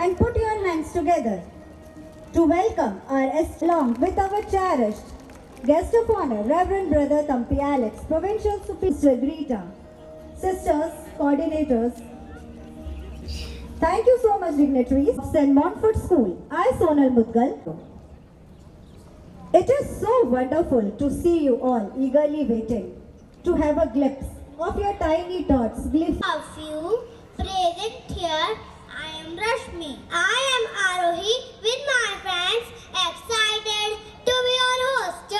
and put your hands together to welcome our along with our cherished guest of honor, Reverend Brother Thampi Alex, Provincial Superior Greta, sisters, coordinators. Thank you so much, dignitaries of St. Montfort School. I, Sonal Mudgal. It is so wonderful to see you all eagerly waiting to have a glimpse of your tiny tots. Of you present here, I am Rashmi. I am Arohi with my friends, excited to be your host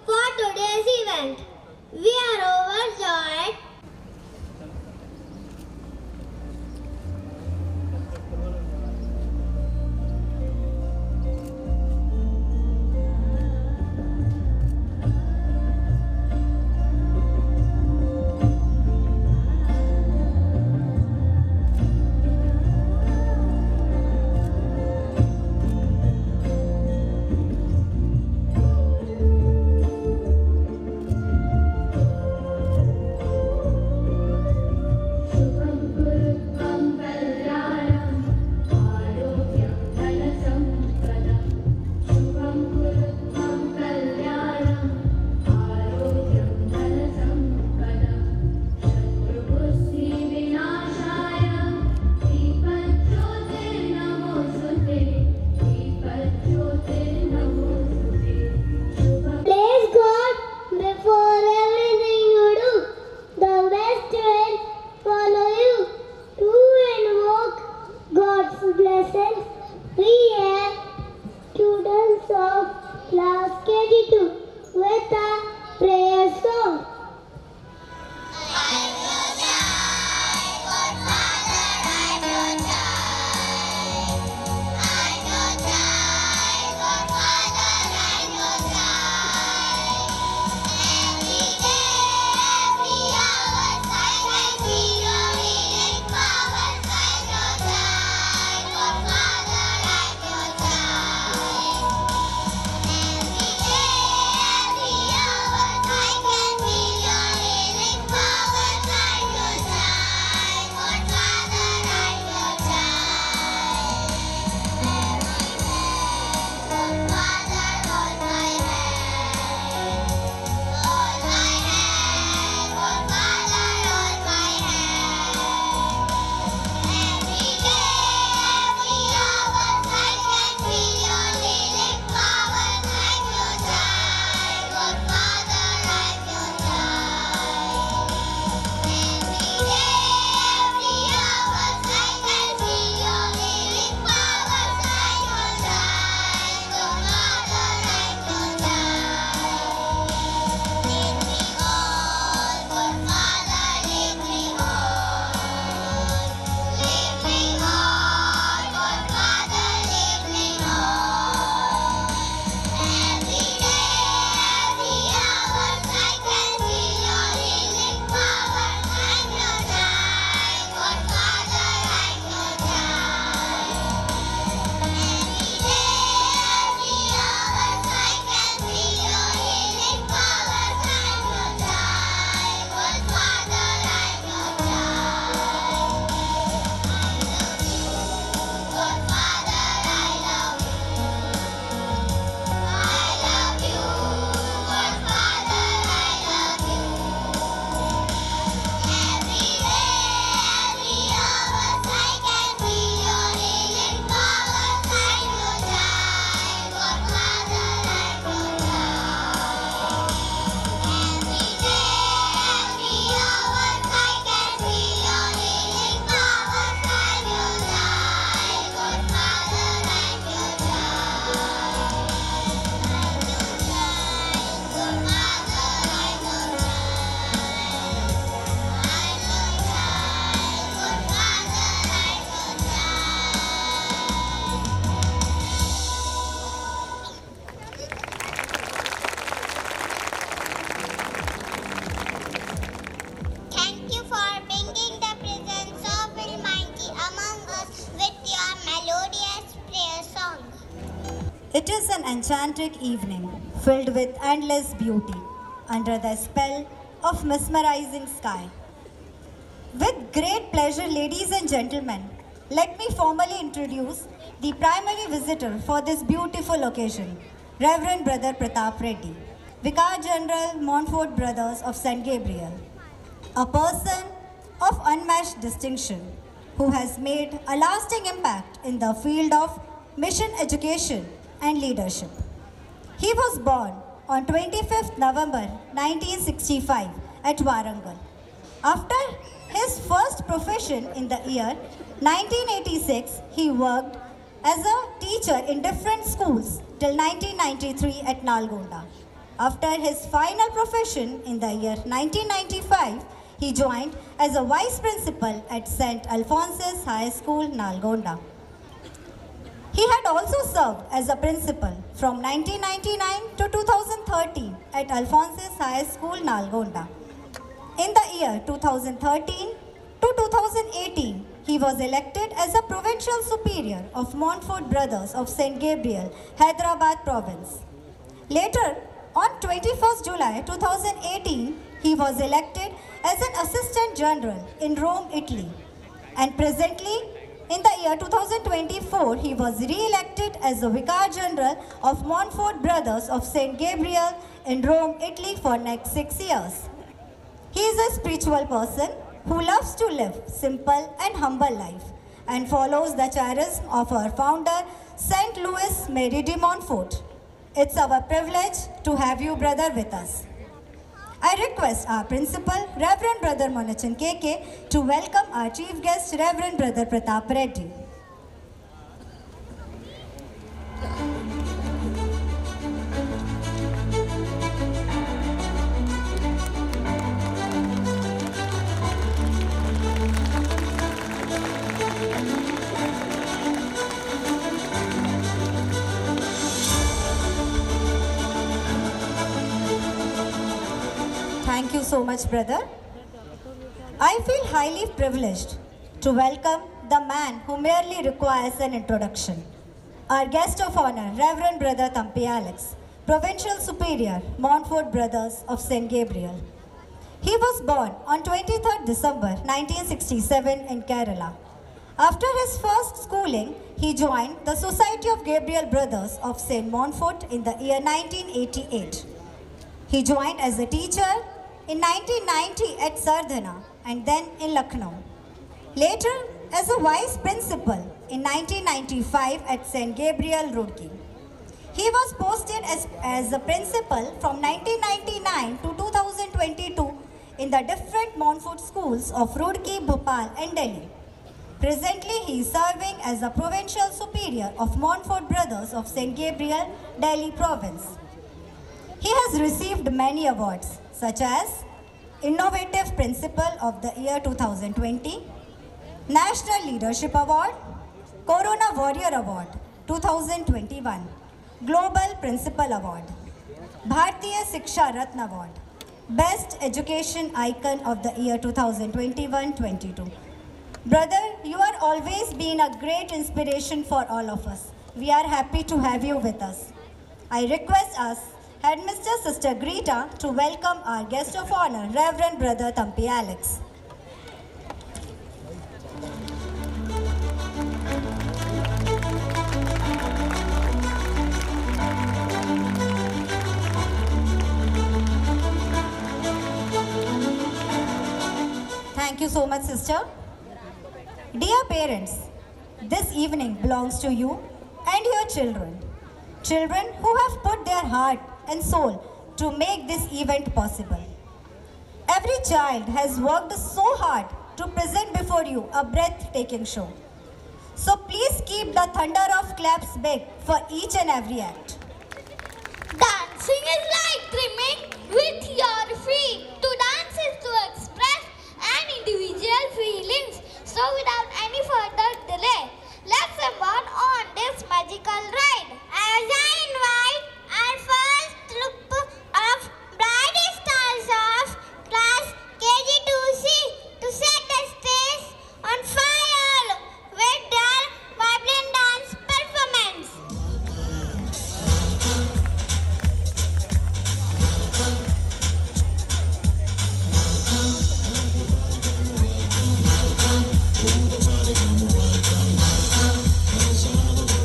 for today's event. We are overjoyed. Praise God before everything you do. The best will follow you. To invoke God's blessings, we have students of class KG2 with a prayer song. Thank you for bringing the presence of Almighty among us with your melodious prayer song. It is an enchanting evening filled with endless beauty under the spell of mesmerizing sky. With great pleasure, ladies and gentlemen, let me formally introduce the primary visitor for this beautiful occasion, Reverend Brother Pratap Reddy, Vicar General Montfort Brothers of St. Gabriel, a person of unmatched distinction who has made a lasting impact in the field of mission education and leadership. He was born on 25th November 1965 at Warangal. After his first profession in the year 1986, he worked as a teacher in different schools till 1993 at Nalgonda. After his final profession in the year 1995, he joined as a vice principal at St. Alphonsus High School, Nalgonda. He had also served as a principal from 1999 to 2013 at Alphonsus High School, Nalgonda. In the year 2013 to 2018, he was elected as a provincial superior of Montfort Brothers of St. Gabriel, Hyderabad province. Later, on 21st July 2018, he was elected as an assistant general in Rome, Italy. And presently, in the year 2024, he was re-elected as the Vicar General of Montfort Brothers of St. Gabriel in Rome, Italy for next 6 years. He is a spiritual person who loves to live simple and humble life and follows the charism of our founder, St. Louis Mary de Montfort. It's our privilege to have you, brother, with us. I request our principal, Reverend Brother Monachan KK, to welcome our chief guest, Reverend Brother Pratap Reddy. Thank you so much, brother. I feel highly privileged to welcome the man who merely requires an introduction. Our guest of honor, Reverend Brother Thampi Alex, Provincial Superior, Montfort Brothers of St. Gabriel. He was born on 23rd December 1967 in Kerala. After his first schooling, he joined the Society of Gabriel Brothers of St. Montfort in the year 1988. He joined as a teacher in 1990 at Sardhana and then in Lucknow. Later, as a vice principal in 1995 at St. Gabriel, Roorkee. He was posted as a principal from 1999 to 2022 in the different Montfort schools of Roorkee, Bhopal and Delhi. Presently, he is serving as the Provincial Superior of Montfort Brothers of St. Gabriel, Delhi Province. He has received many awards such as Innovative Principal of the Year 2020, National Leadership Award, Corona Warrior Award 2021, Global Principal Award, Bharatiya Siksha Ratna Award, Best Education Icon of the Year 2021-22. Brother, you are always been a great inspiration for all of us. We are happy to have you with us. I request us Headmistress Sister Greta to welcome our guest of honor, Reverend Brother Thampi Alex. Thank you so much, sister. Dear parents, this evening belongs to you and your children. Children who have put their heart and soul to make this event possible. Every child has worked so hard to present before you a breathtaking show. So please keep the thunder of claps big for each and every act. Dancing is like dreaming with your feet. To dance is to express an individual feelings. So without any further delay, let's embark on this magical ride. As I invite our first group of bright stars of class KG2C to set the stage on fire with their vibrant dance performance. Move the body, come welcome.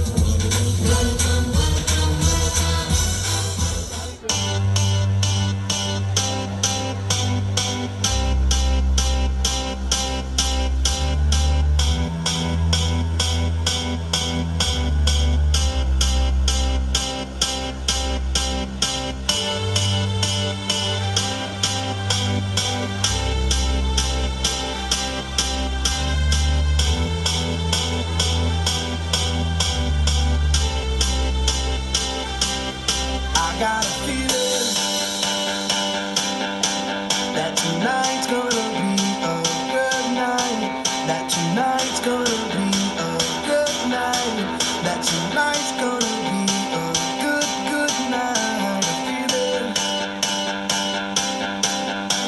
tonight's gonna be a good night. That tonight's gonna be a good, good night. I feel it.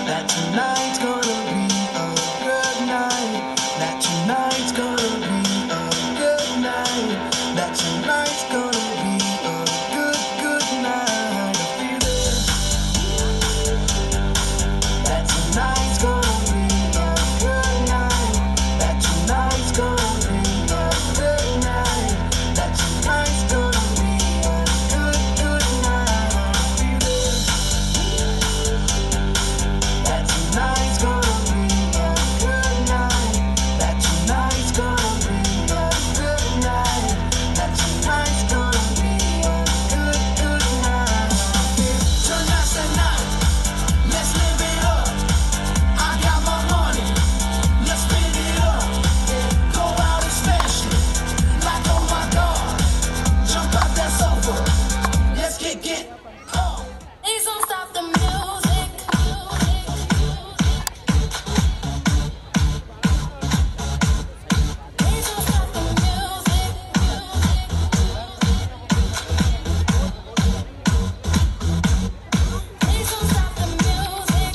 That tonight's gonna be a good night. That tonight's gonna be a good night. That tonight's gonna be a good, good night. I feel it. That tonight's gonna be a good night. That tonight's gonna be a good night. That tonight's gonna be a good, good night. I feel it. That tonight's gonna be a good night. That tonight's gonna be a good night. That tonight's gonna be a good, good night. Tonight's the night. Let's live it up. I got my money. Let's spend it up. Go out and smash it. Like oh my God. Jump out that sofa. Let's get up. Please don't stop the music. Please don't stop the music. Please don't stop the music.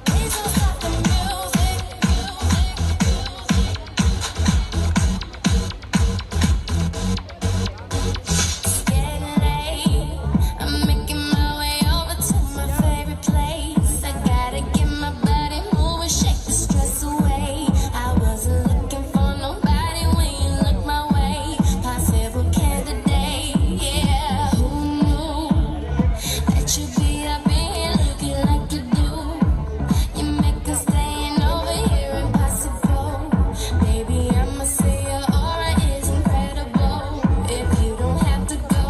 Please don't stop the music. It's getting late. I'm making my way over to my favorite place. I gotta get my body moving, shake the stress away. I wasn't looking for nobody when you look my way. Possible candidate, yeah. Who knew that you'd be up in here looking like you do? You make us staying over here impossible. Baby, I must say your aura is incredible. If you don't have to go,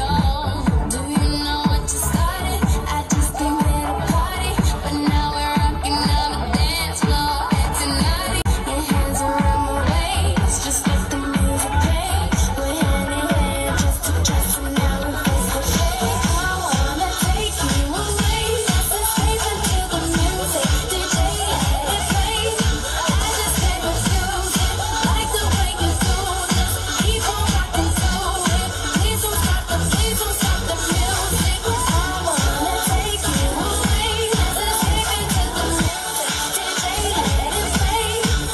don't. Do you know what you started? I just came here to party, but now we're rocking on the dance floor. Tonight, your hands around my waist, just let the music play. We're hand in hand, just to trust, and now we're face to face. I wanna take you away, let's escape into the music. DJ, let it play. I just can't refuse it, like the way you do this. Keep on rocking to it. Please don't stop the music. I wanna take you away, let's escape into the music. DJ, let it play.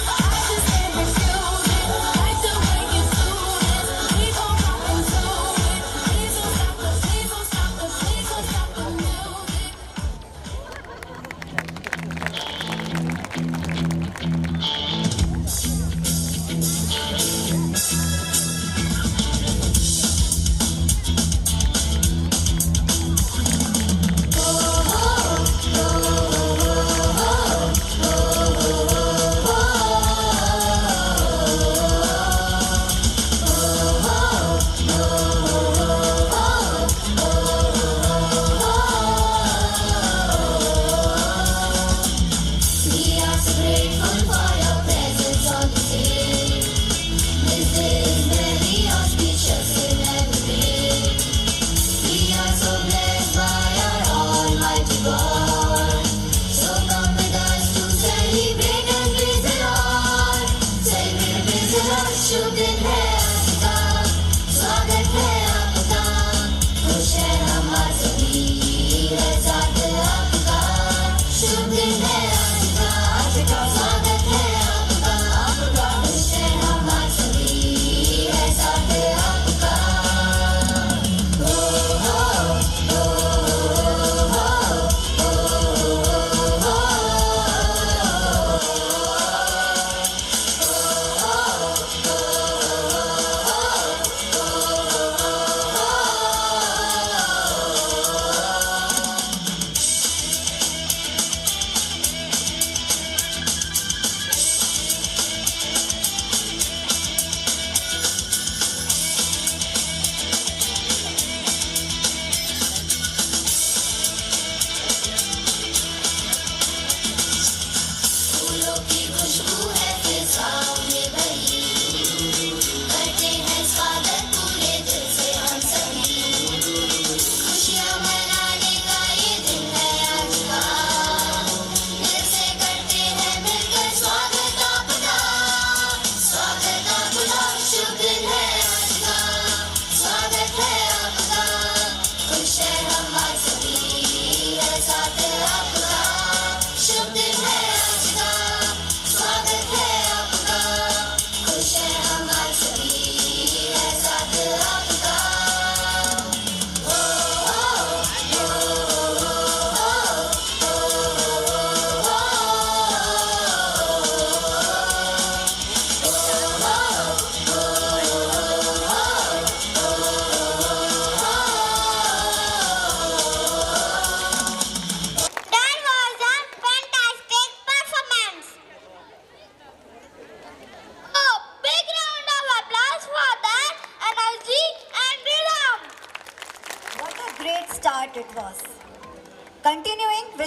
I just can't refuse it, like the way you do this. Keep on rocking to it. Please don't stop the music. We are so grateful for your presence on the scene. This is very auspicious in everything. We are so blessed by our Almighty God. So come with us to celebrate and praise the Lord. Celebrate and praise the Lord. शुभ दिन है आज का, स्वागत है आपका. खुश है हम आज सभी, है साथ आपका. शुभ दिन है आज का, स्वागत है आपका. खुश है हम आज सभी, है साथ आपका.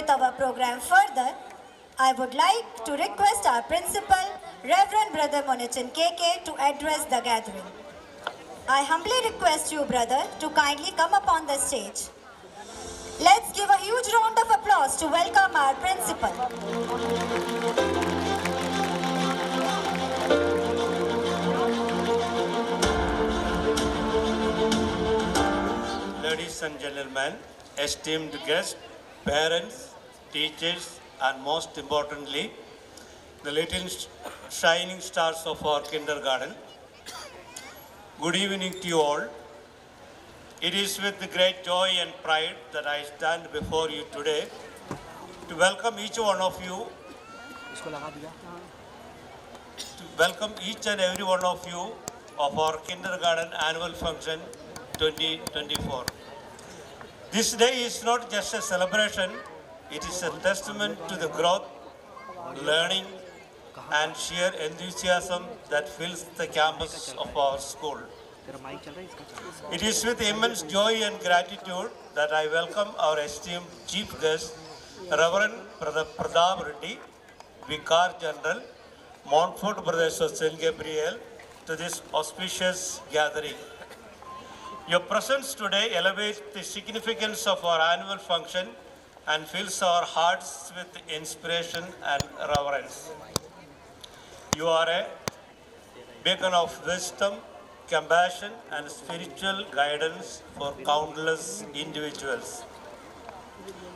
with our program further, I would like to request our principal, Reverend Brother Monichin KK, to address the gathering. I humbly request you, brother, to kindly come upon the stage. Let's give a huge round of applause to welcome our principal. Ladies and gentlemen, esteemed guests, parents, teachers, and most importantly, the little shining stars of our kindergarten. Good evening to you all. It is with great joy and pride that I stand before you today to welcome each one of you, each and every one of you of our kindergarten annual function 2024. This day is not just a celebration, it is a testament to the growth, learning, and sheer enthusiasm that fills the campus of our school. It is with immense joy and gratitude that I welcome our esteemed Chief Guest, Reverend Brother Pradap Reddy, Vicar General, Montfort Brothers of St. Gabriel, to this auspicious gathering. Your presence today elevates the significance of our annual function and fills our hearts with inspiration and reverence. You are a beacon of wisdom, compassion, and spiritual guidance for countless individuals.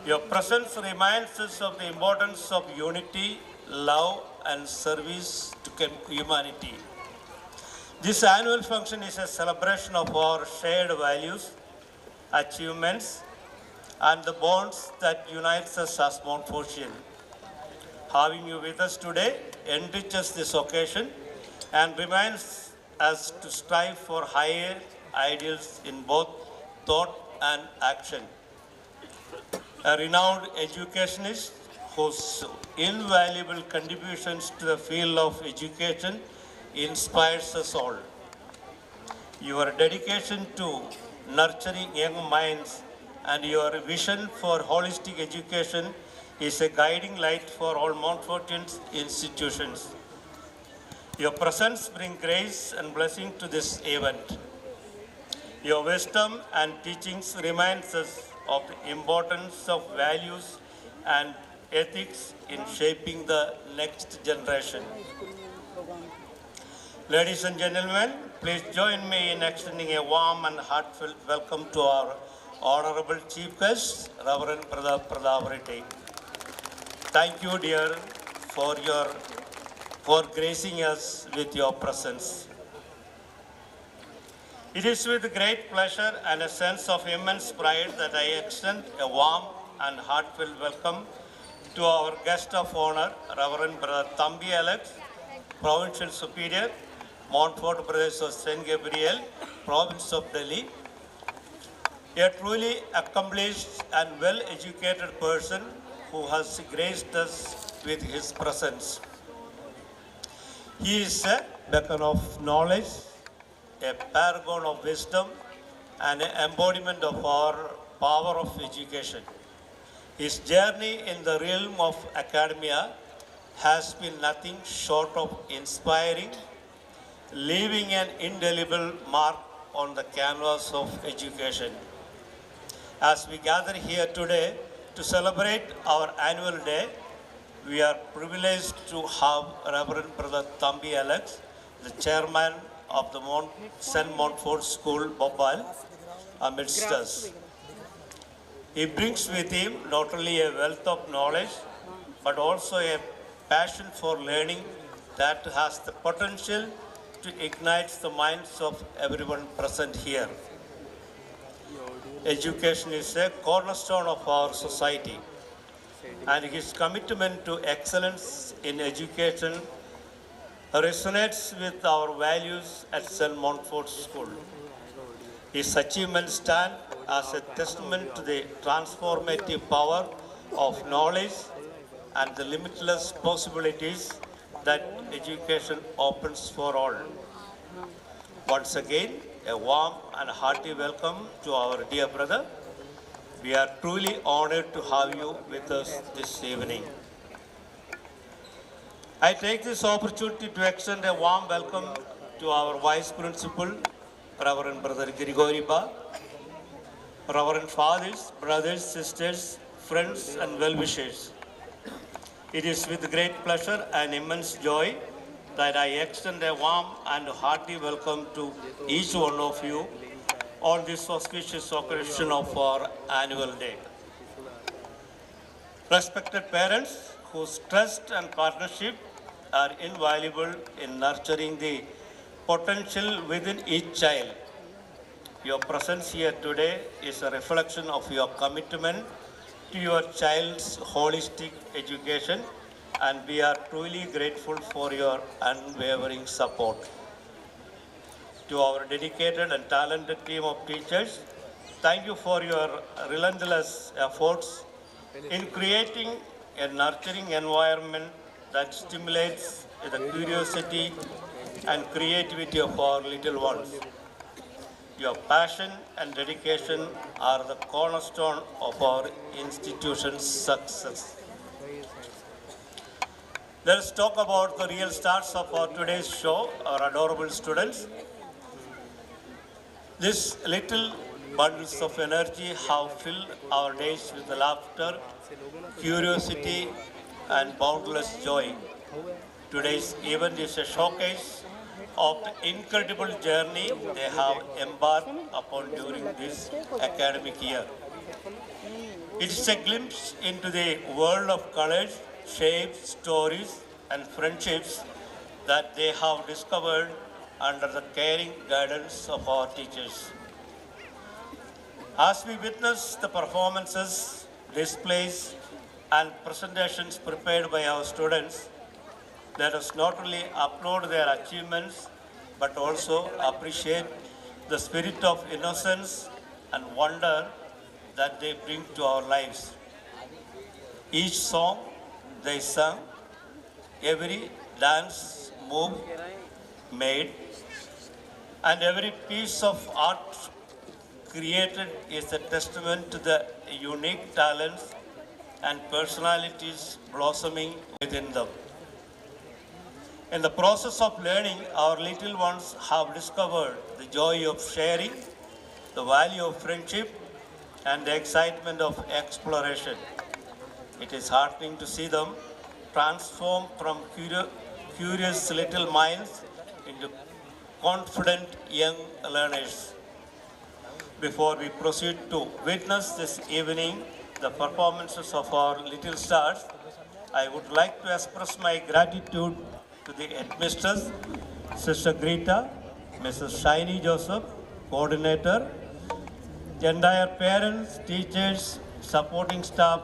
Your presence reminds us of the importance of unity, love, and service to humanity. This annual function is a celebration of our shared values, achievements, and the bonds that unites us as Montfortian. Having you with us today enriches this occasion and reminds us to strive for higher ideals in both thought and action. A renowned educationist whose invaluable contributions to the field of education inspires us all. Your dedication to nurturing young minds and your vision for holistic education is a guiding light for all Montfortian institutions. Your presence brings grace and blessing to this event. Your wisdom and teachings reminds us of the importance of values and ethics in shaping the next generation. Ladies and gentlemen, please join me in extending a warm and heartfelt welcome to our Honorable Chief Guest, Reverend Brother Pradap Reddy. Thank you, dear, for gracing us with your presence. It is with great pleasure and a sense of immense pride that I extend a warm and heartfelt welcome to our guest of honor, Reverend Brother Thambi Alex, Provincial Superior, Montfort Brothers of St. Gabriel, Province of Delhi, a truly accomplished and well-educated person who has graced us with his presence. He is a beacon of knowledge, a paragon of wisdom, and an embodiment of our power of education. His journey in the realm of academia has been nothing short of inspiring, leaving an indelible mark on the canvas of education. As we gather here today to celebrate our annual day, we are privileged to have Reverend Brother Thambi Alex, the chairman of the St. Montfort School, Bhopal, amidst us. He brings with him not only a wealth of knowledge, but also a passion for learning that has the potential to ignite the minds of everyone present here. Education is a cornerstone of our society, and his commitment to excellence in education resonates with our values at St. Montfort School. His achievements stand as a testament to the transformative power of knowledge and the limitless possibilities that education opens for all. Once again, a warm and hearty welcome to our dear brother. We are truly honored to have you with us this evening. I take this opportunity to extend a warm welcome to our Vice Principal, Reverend Brother Grigoriba, Reverend Fathers, brothers, sisters, friends, and well-wishers. It is with great pleasure and immense joy that I extend a warm and hearty welcome to each one of you on this auspicious occasion of our annual day. Respected parents, whose trust and partnership are invaluable in nurturing the potential within each child. Your presence here today is a reflection of your commitment to your child's holistic education, and we are truly grateful for your unwavering support. To our dedicated and talented team of teachers, thank you for your relentless efforts in creating a nurturing environment that stimulates the curiosity and creativity of our little ones. Your passion and dedication are the cornerstone of our institution's success. Let us talk about the real stars of our today's show, our adorable students. These little bundles of energy have filled our days with laughter, curiosity, and boundless joy. Today's event is a showcase of the incredible journey they have embarked upon during this academic year. It is a glimpse into the world of colors, shapes, stories, and friendships that they have discovered under the caring guidance of our teachers. As we witness the performances, displays, and presentations prepared by our students, let us not only applaud their achievements, but also appreciate the spirit of innocence and wonder that they bring to our lives. Each song they sang, every dance move made, and every piece of art created is a testament to the unique talents and personalities blossoming within them. In the process of learning, our little ones have discovered the joy of sharing, the value of friendship, and the excitement of exploration. It is heartening to see them transform from curious little minds into confident young learners. Before we proceed to witness this evening the performances of our little stars, I would like to express my gratitude to the headmistress, Sister Greta, Mrs. Shiny Joseph, coordinator, the entire parents, teachers, supporting staff,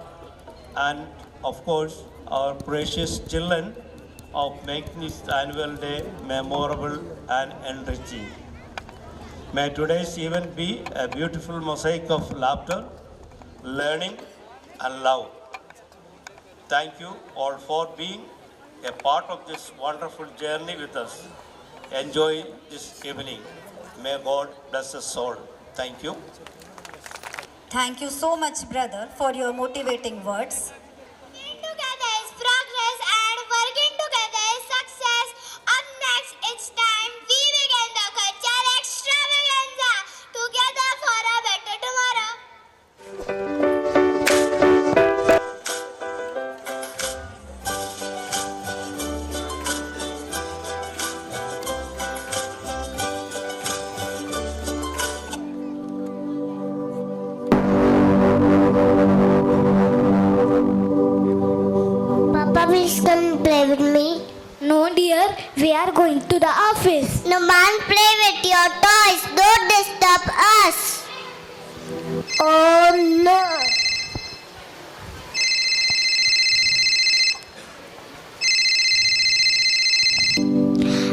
and of course our precious children of making this annual day memorable and enriching. May today's event be a beautiful mosaic of laughter, learning, and love. Thank you all for being a part of this wonderful journey with us. Enjoy this evening. May God bless us all. Thank you. Thank you so much, brother, for your motivating words. Working together is progress and working together is success. Up next, it's time we begin the culture extravaganza together for a better tomorrow. Papa, please come play with me. No, dear, we are going to the office. No man, play with your toys. Don't disturb us. Oh no.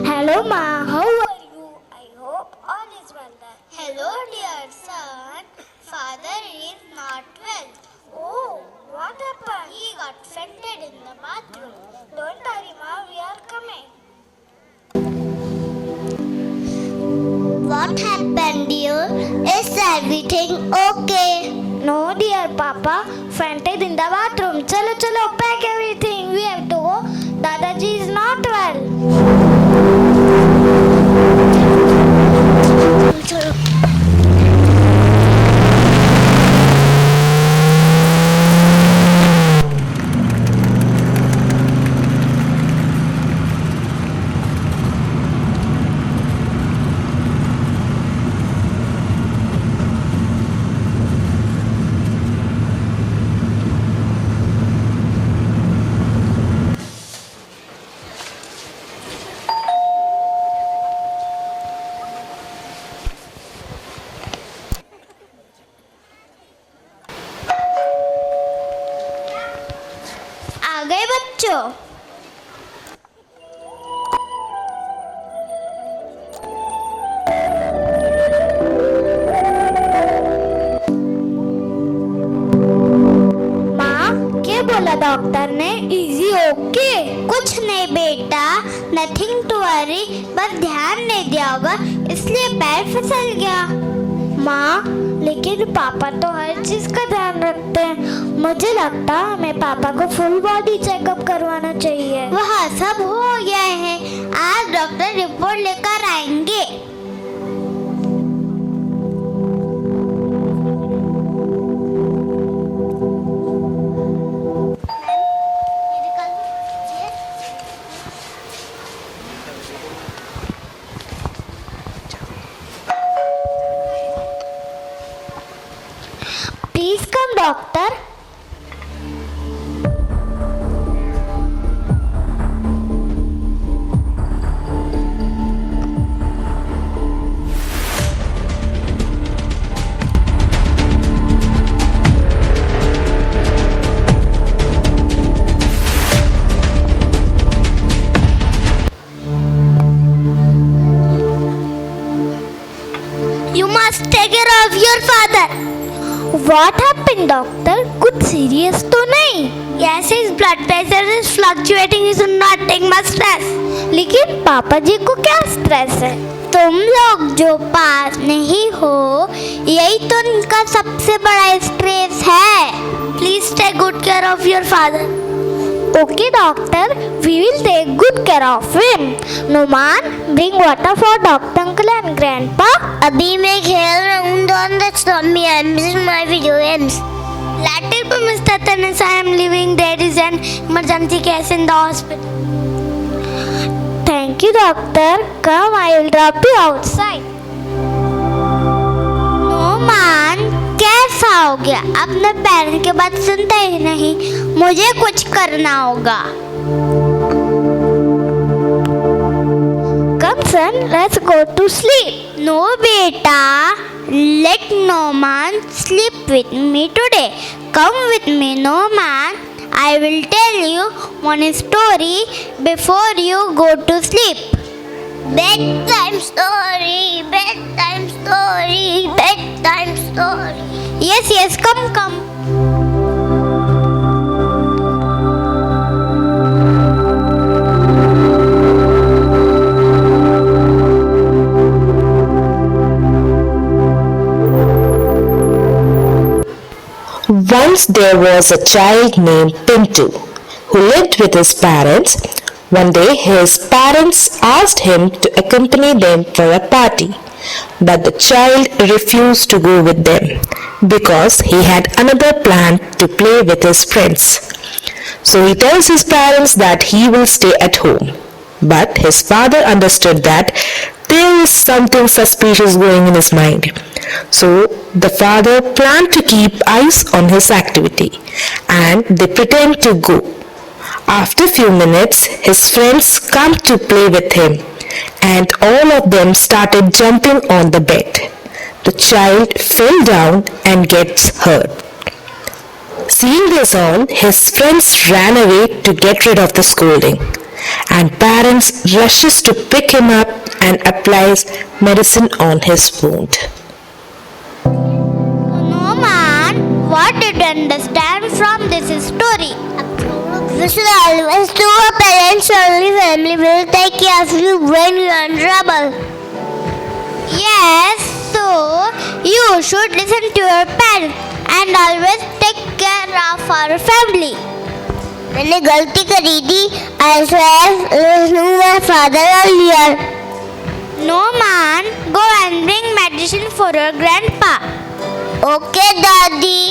Hello, Ma. How are you? I hope all is well there. Hello, dear son. Father is not well. Oh, what happened? He got fainted in the bathroom. Don't worry, Ma. We are coming. What happened, dear? Is everything okay? No, dear Papa. Fanta is in the bathroom. Chalo, chalo, pack everything. We have to go. Dadaji is not well. आ गए बच्चों। माँ, क्या बोला doctor ने? Easy okay? कुछ नहीं बेटा, nothing to worry, बस ध्यान नहीं दिया होगा इसलिए पैर फिसल गया। माँ, लेकिन पापा तो हर चीज का ध्यान रखते हैं। मुझे लगता है हमें पापा को फुल बॉडी चेकअप करवाना चाहिए। वह सब हो गया है, आज डॉक्टर रिपोर्ट लेकर आएंगे। Please come doctor. You must take care of your father. What happened doctor? कुछ सीरियस तो नहीं? Yes, his blood pressure is fluctuating. He should not take much stress. लेकिन पापा जी को क्या स्ट्रेस है? तुम लोग जो पास नहीं हो, यही तो इनका सबसे बड़ा स्ट्रेस है। Please take good care of your father. Okay doctor, we will take good care of him. Numan, bring water for doctor uncle and grandpa. अभी मैं खेल रहा हूँ, don't disturb me. I'm missing my video games. Let it be, Mr. Tanis. I am leaving. There is an emergency case in the hospital. Thank you doctor. Come, I will drop you outside. Noman, कैसा हो गया? अपने parents की बात सुनता ही नहीं। मुझे कुछ करना होगा। Come son, let's go to sleep. No बेटा, let Noman sleep with me today. Come with me Noman. I will tell you one story before you go to sleep. Bedtime story, bedtime story, bedtime story. Yes, yes, come, come. Once there was a child named Pintu who lived with his parents. One day his parents asked him to accompany them for a party, but the child refused to go with them because he had another plan to play with his friends. So he tells his parents that he will stay at home. But his father understood that there is something suspicious going in his mind. So the father planned to keep eyes on his activity and they pretend to go. After few minutes, his friends come to play with him and all of them started jumping on the bed. The child fell down and gets hurt. Seeing this all, his friends ran away to get rid of the scolding and parents rushes to pick him up and applies medicine on his wound. Noman, what did you understand from this story? We should always do our parents' only family will take care of you when you are in trouble. Yes, so you should listen to your parents and always take care of our family. मैंने गलती करी थी. I swear listening to my father earlier. No man, go and bring medicine for your grandpa. Okay, Daddy.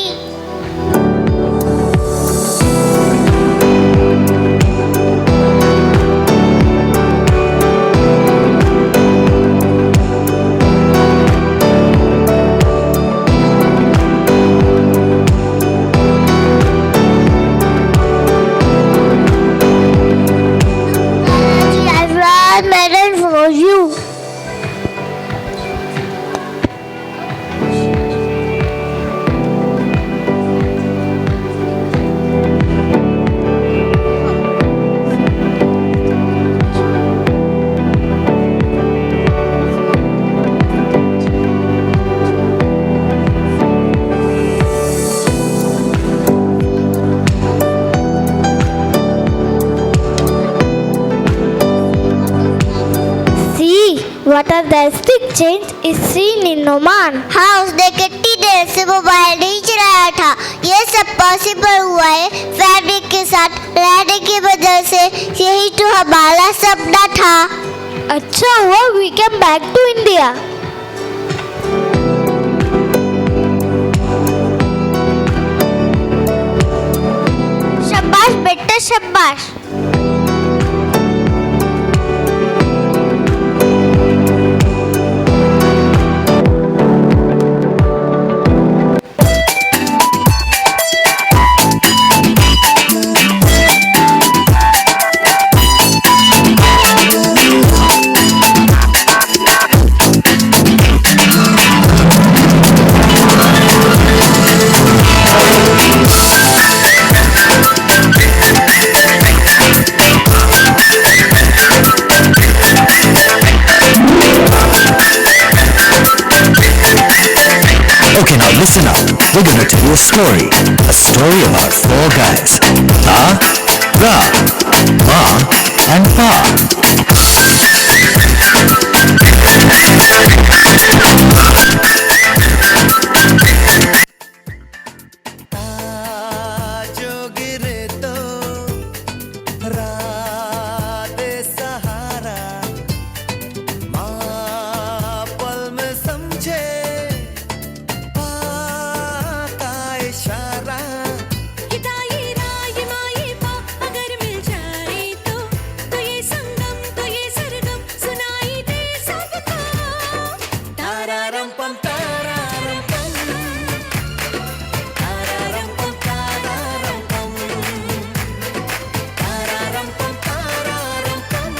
Medal for you. What a drastic change is seen in Oman. हाँ, उसने कितनी देर से mobile नहीं चलाया था. ये सब पॉसिबल हुआ है फैमिली के साथ रहने की वजह से. यही तो हमारा सपना था. अच्छा हुआ we came back to India. शाबाश बेटा शाबाश. Okay, now listen up. We're gonna tell you a story. A story about four guys. Pa, Ra, Ma, and Pa. जो गिरे तो रात सहारा माँ पल में समझे का इशारा. अगर मिल जाए तो ये संगम तो ये सरगम सुनाई दे सबको. तारारम पम तारारम पम तारारम पम तारारम पम तारारम पम तारारम पम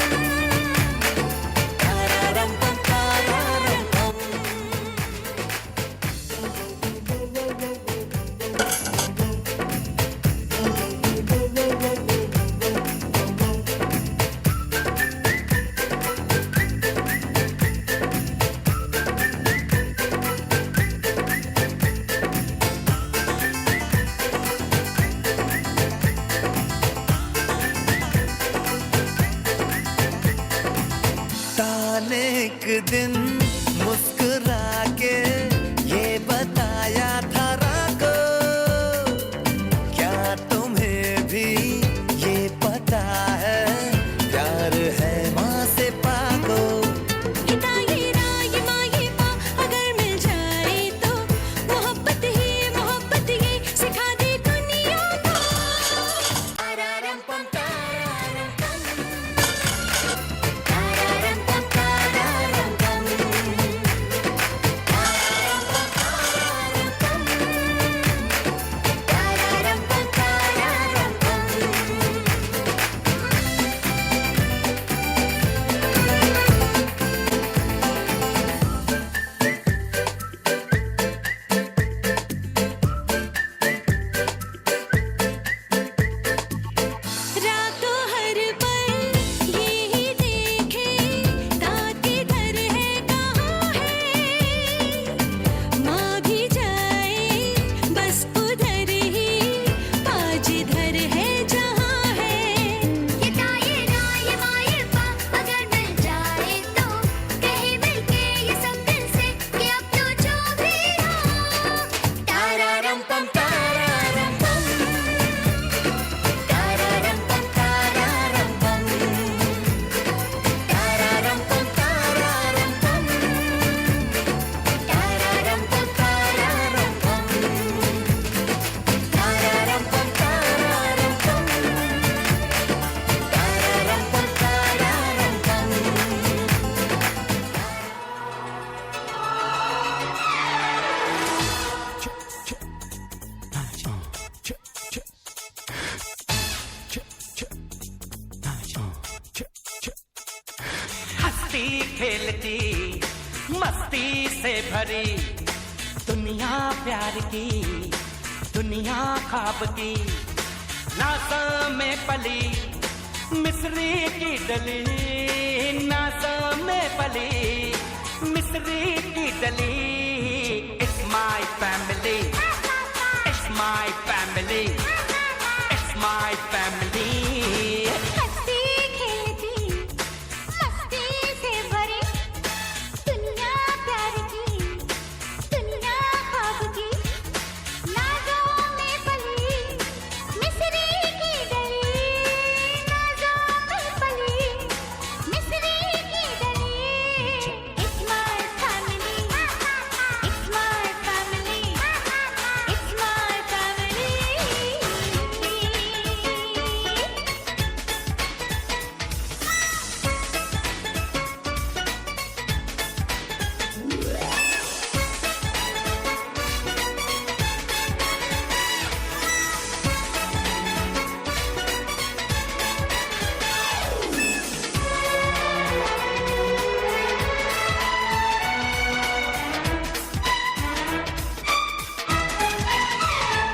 तारारम पम तारारम पम. ताने एक दिन मुस्कुरा के ये बताया था राको, क्या तुम्हें भी ये पता है प्यार है माँ से पाको. अगर मिल जाए तो मोहब्बत ये सिखा दे दुनिया को. तारारम पम तारारम पम तारारम पम तारारम पम हंसती खेलती मस्ती से भरी दुनिया प्यार की दुनिया ख्वाब की नाज़ों में पली मिस्री की डली नाज़ों में पली मिस्री की डली It's my family It's my family It's my family हंसती खेलती मस्ती से भरी दुनिया प्यार की दुनिया ख्वाब की नाज़ों में पली मिस्री की डली नाज़ों में पली मिस्री की डली It's my family It's my family It's my family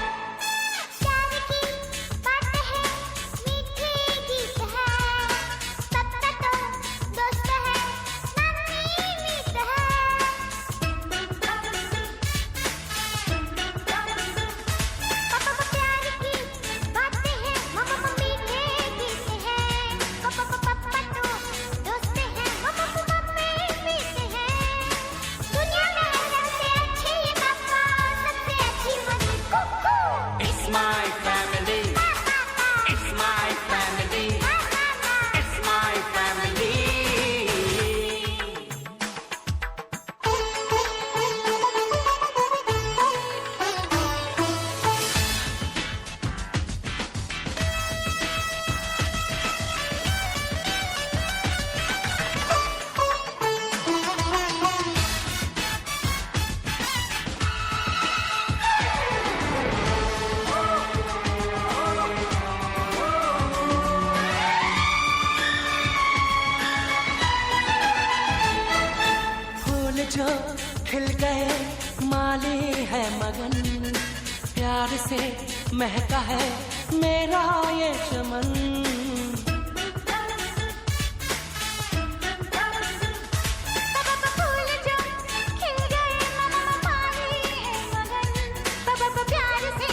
प्यार की बात है मीठी गीत है सबका तो दोस्त है नानी मीत है पापा प्यार की बात है मम्मा मीठे गीत है पापा तो दोस्त है मम्मी मीत है दुनिया में सबसे अच्छी पापा सबसे अच्छी मम्मी कुकू It's my family It's my family It's my family फूल जो खिल गए माली है मगन प्यार से महका है मेरा ये चमन फूल जो खिल गए मम्मा पानी है मगन पापा प्यार से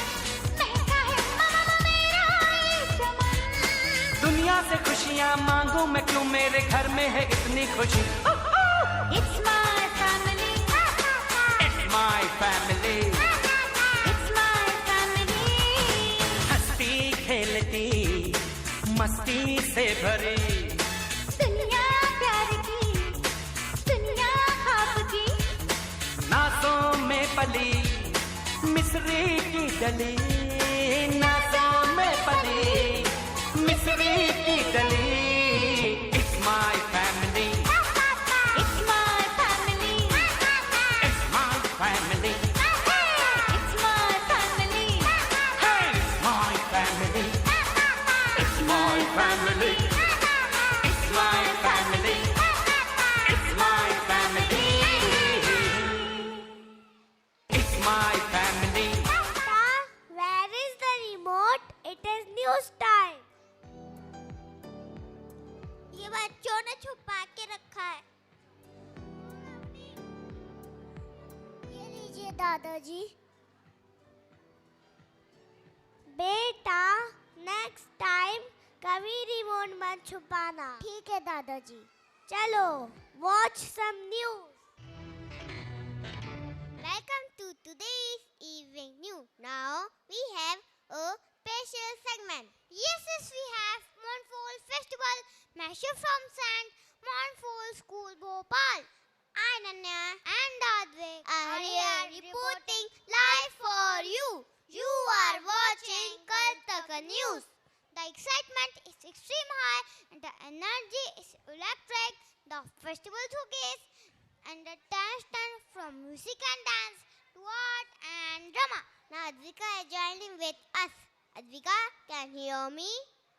महका है मम्मा मेरा ये चमन दुनिया से खुशियाँ मांगू मैं क्यों मेरे घर में है इतनी खुशी It's my family It's my family It's my family हंसती खेलती मस्ती से भरी दुनिया प्यार की दुनिया ख्वाब की नाज़ों में पली मिस्री की डली नाज़ों में पली मिस्री की डली It's my family It's my family It's my family It's my family Hey, it's my family It's my family It's my family It's my family It's my family Where is the remote? It is news time. ये बच्चों ने छुपा के रखा है ये लीजिए दादाजी बेटा नेक्स्ट टाइम कभी रिमोट मत छुपाना ठीक है दादाजी चलो watch some news Welcome to today's evening news. Now we have a special segment. Yes, we have Monfort Festival, Mashup from Sand, Monfort School, Bhopal. Ananya and Advik are here reporting live for you. You are watching Kal Tak News. The excitement is extreme high and the energy is electric. The festival showcase and the dance turn from music and dance to art and drama. Now Advika is joining with us. Advika, can you hear me?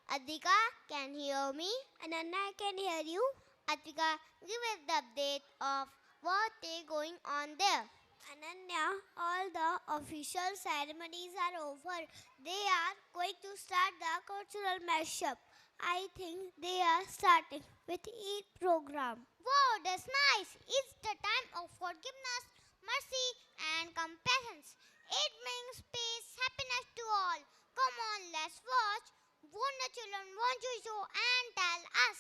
Advika, can you hear me? Ananya, I can hear you. Atvika, give us the update of what is going on there. Ananya, all the official ceremonies are over. They are going to start the cultural mashup. I think they are starting with Eid program. Wow, that's nice. It's the time of forgiveness, mercy, and compassion. It brings peace, happiness to all. Come on, let's watch. Won't the children want you show and tell us?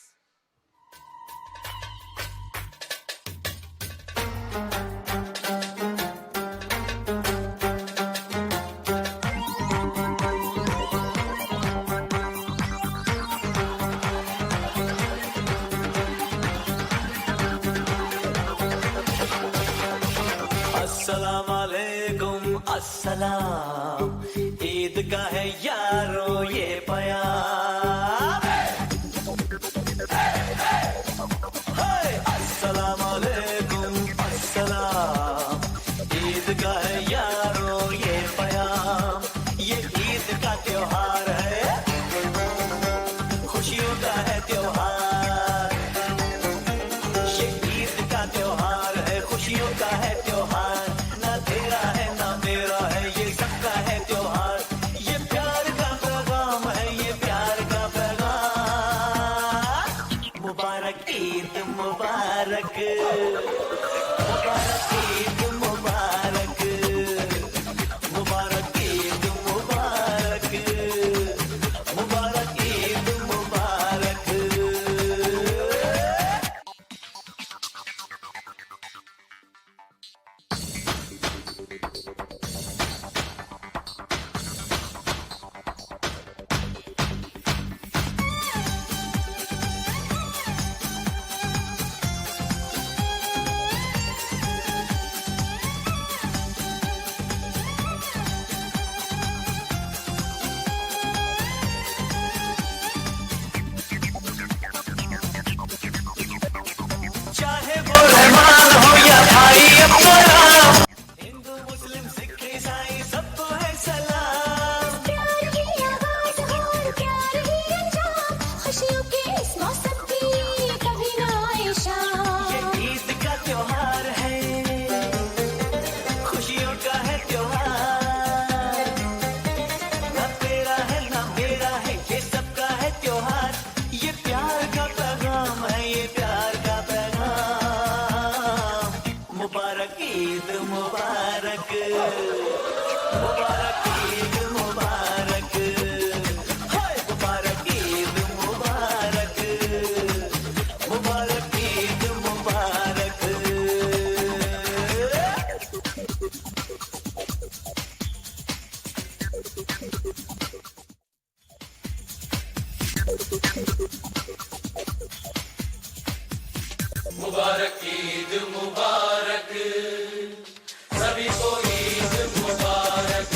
अस्सलाम वालेकुम अस्सलाम ईद का है यारो ये प्यार हाय अस्सलाम वालेकुम अस्सलाम ईद का है यारो ये प्यार ये ईद का त्योहार है खुशियों का है त्योहार ये ईद का त्योहार है खुशियों का है त्योहार ना तेरा है ना मेरा है ये सबका है त्योहार ये प्यार का पैगाम है ये प्यार का पैगाम मुबारक ईद मुबारक मुबारक ईद मुबारक मुबारक ईद मुबारक मुबारक ईद मुबारक चाहे वो रहमान हो या भाई अपना हिंदू मुस्लिम सिख ईसाई सबको है सलाम प्यार की आवाज हो प्यार ही अंजाम खुशियों के इस मौसम की कभी ना आए शाम ये ईद का त्योहार है खुशियों का है त्योहार ना तेरा है ना मेरा है ये सबका है त्योहार ये प्यार का पैगाम है ये प्यार का पैगाम मुबारक ईद मुबारक मुबारक ईद मुबारक हाय मुबारक ईद मुबारक मुबारक ईद मुबारक मुबारक ईद मुबारक सभी को ईद मुबारक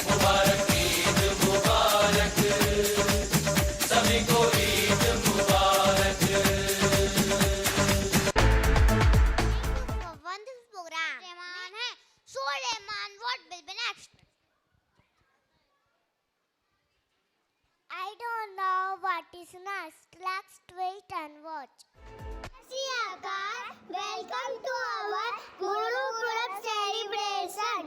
मुबारक ईद मुबारक सभी को ईद मुबारक For one this program, Rahman hai. So Rahman, what will be next? I don't know what is next. Let's wait and watch. Welcome to our Guru Purab celebration.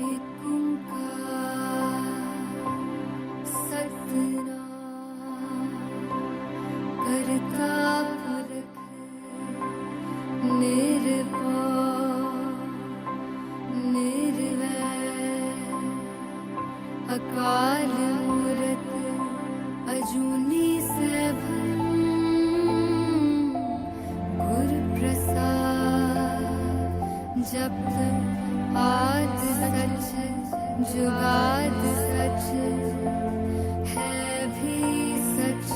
एक ओंकार सतनाम करता पुरख निर्वैर अकाल मूरत अजूनी सैभम गुर प्रसाद जप आद सच जुगाद सच है भी सच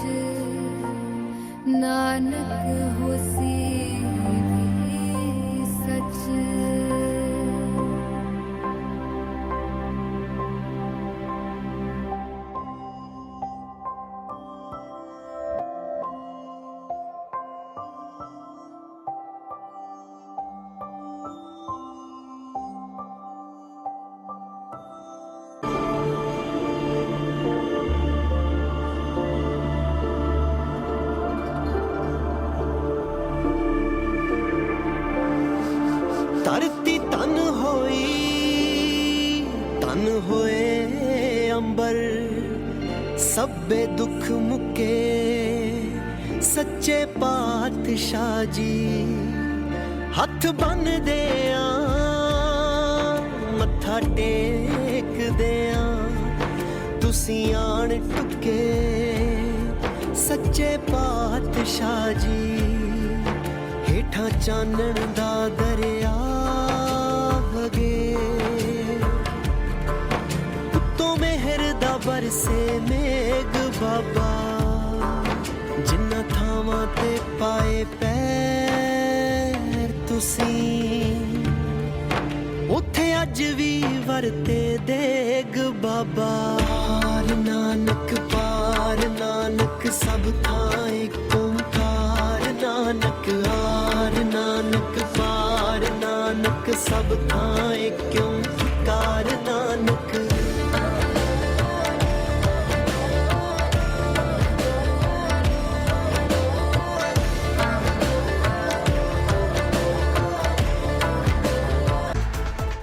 नानक होसी भी सच ਸਭੇ ਦੁੱਖ ਮੁਕੇ ਸੱਚੇ ਪਾਤਸ਼ਾਹ ਜੀ ਹੱਥ ਬੰਨਦੇ ਆ ਮੱਥਾ ਟੇਕਦੇ ਆ ਤੁਸੀਂ ਆਣ ਟੁੱਕੇ ਸੱਚੇ ਪਾਤਸ਼ਾਹ ਜੀ ਹੇਠਾਂ ਚਾਨਣ ਦਾ ਦਰਿਆ ਵਗੇ ਉੱਤੋਂ ਮਿਹਰ ਦਾ ਬਰਸੇ ਮੇਘ ਬਾਬਾ ਜਿੰਨਾ ਥਾਵਾਂ ਤੇ ਪਾਏ ਪੈਰ ਤੁਸੀਂ ਉੱਥੇ ਅੱਜ ਵੀ ਵਰਤੇ ਦੇਗ ਬਾਬਾ ਪਾਰ ਨਾਨਕ ਸਭ ਥਾਂ ਏਕ ਓਂਕਾਰ ਨਾਨਕ ਹਾਰ ਨਾਨਕ ਪਾਰ ਨਾਨਕ ਸਭ ਥਾਂ ਏਕ Onkar Nanak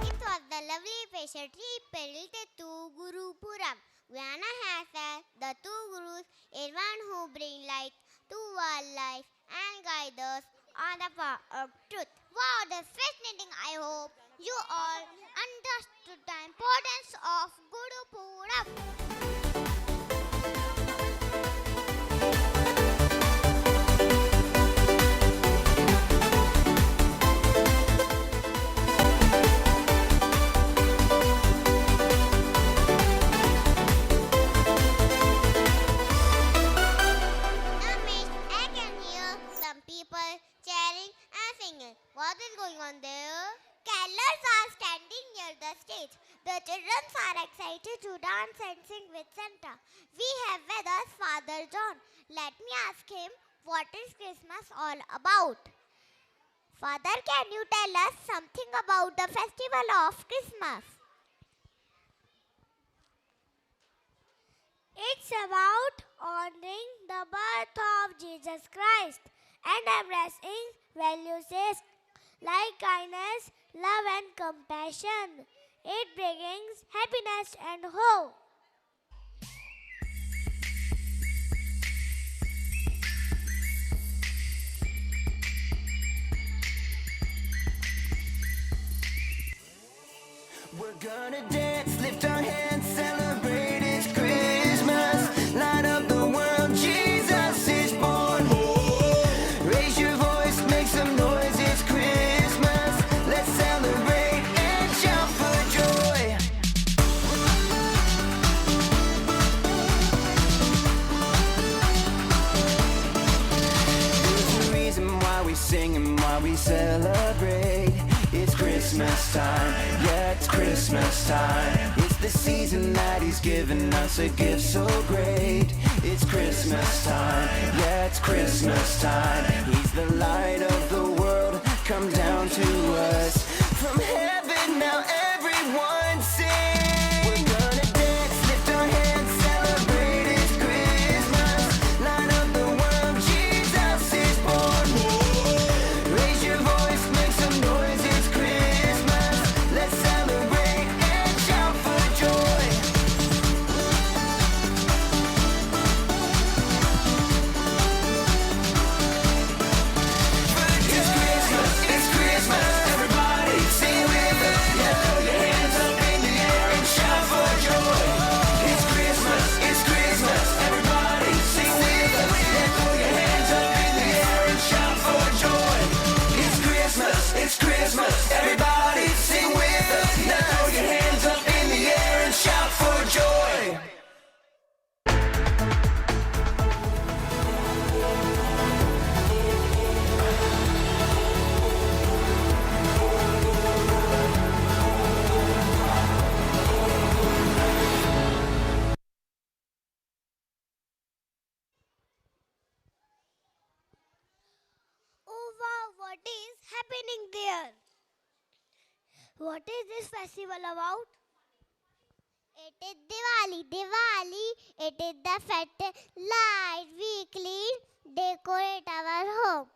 It was the lovely patiently periled to Gurupuram. Vyana has said the two gurus is one who bring light to our life and guide us on the path of truth. Wow, that's fascinating. I hope you all understood the importance of Gurupuram. Ramesh, I can hear some people cheering and singing. What is going on there? Carolers are standing near the stage. The children are excited to dance and sing with Santa. We have with us Father John. Let me ask him, what is Christmas all about? Father, can you tell us something about the festival of Christmas? It's about honoring the birth of Jesus Christ and embracing values like kindness, love, and compassion. It brings happiness and hope. We're gonna dance, lift our hands, celebrate it's Christmas. Light up the world, Jesus is born. Raise your voice, make some noise, it's Christmas. Let's celebrate and shout for joy. There's a reason why we sing and why we celebrate. It's Christmas time, yeah, it's Christmas time. It's the season that He's given us a gift so great. It's Christmas time, yeah, it's Christmas time. He's the light of the world, come down to us. From heaven now everyone sing. We're gonna dance, lift our hands, celebrate it's Christmas. Light up the world, Jesus is born. Raise your voice, make some noise, it's Christmas. Let's celebrate and shout for joy. It's Christmas, everybody sing with us. Yeah, throw your hands up in the air and shout for joy. It's Christmas, everybody sing with us. Yeah, throw your hands up in the air and shout for joy. It's Christmas, everybody sing with us. Now throw your hands up in the air and shout for joy. Oh wow, what is happening there? What is this festival about? It is Diwali. It is the fete light. We clean, decorate our home.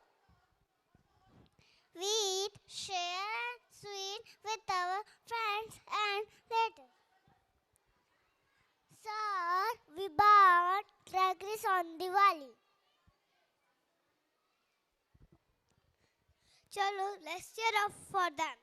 We eat, share, and sweet with our friends and relatives. Sir, we bought crackers on Diwali. Chalo, let's cheer up for them.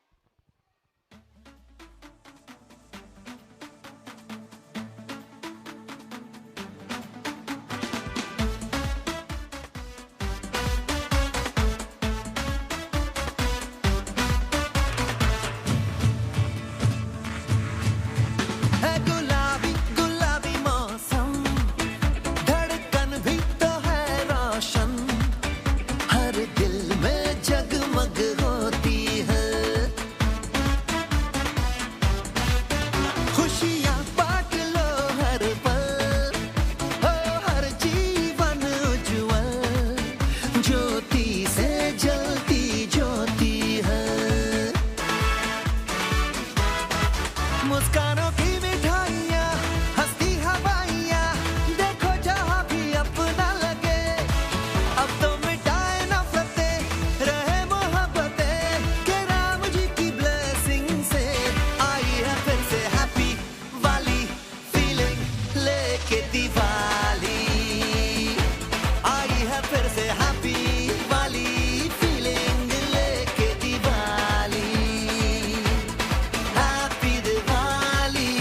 है गुलाबी गुलाबी मौसम, धड़कन भी तो है रोशन, हर दिल में जगमग होती है, खुशियाँ बांट लो हर पल, हो हर जीवन उज्ज्वल, ज्योति से जलती ज्योति है, मुस्कानों की मिठाइयाँ, हंसती हवाइयाँ, देखो जहाँ भी अपना लगे, अब तो मिटाए नफरतें, रहे मोहब्बतें, के राम जी की ब्लेसिंग से आई है फिर से हैप्पी वाली फीलिंग लेके दिवाली, आई है फिर से हैप्पी वाली फीलिंग लेके Diwali, happy Diwali,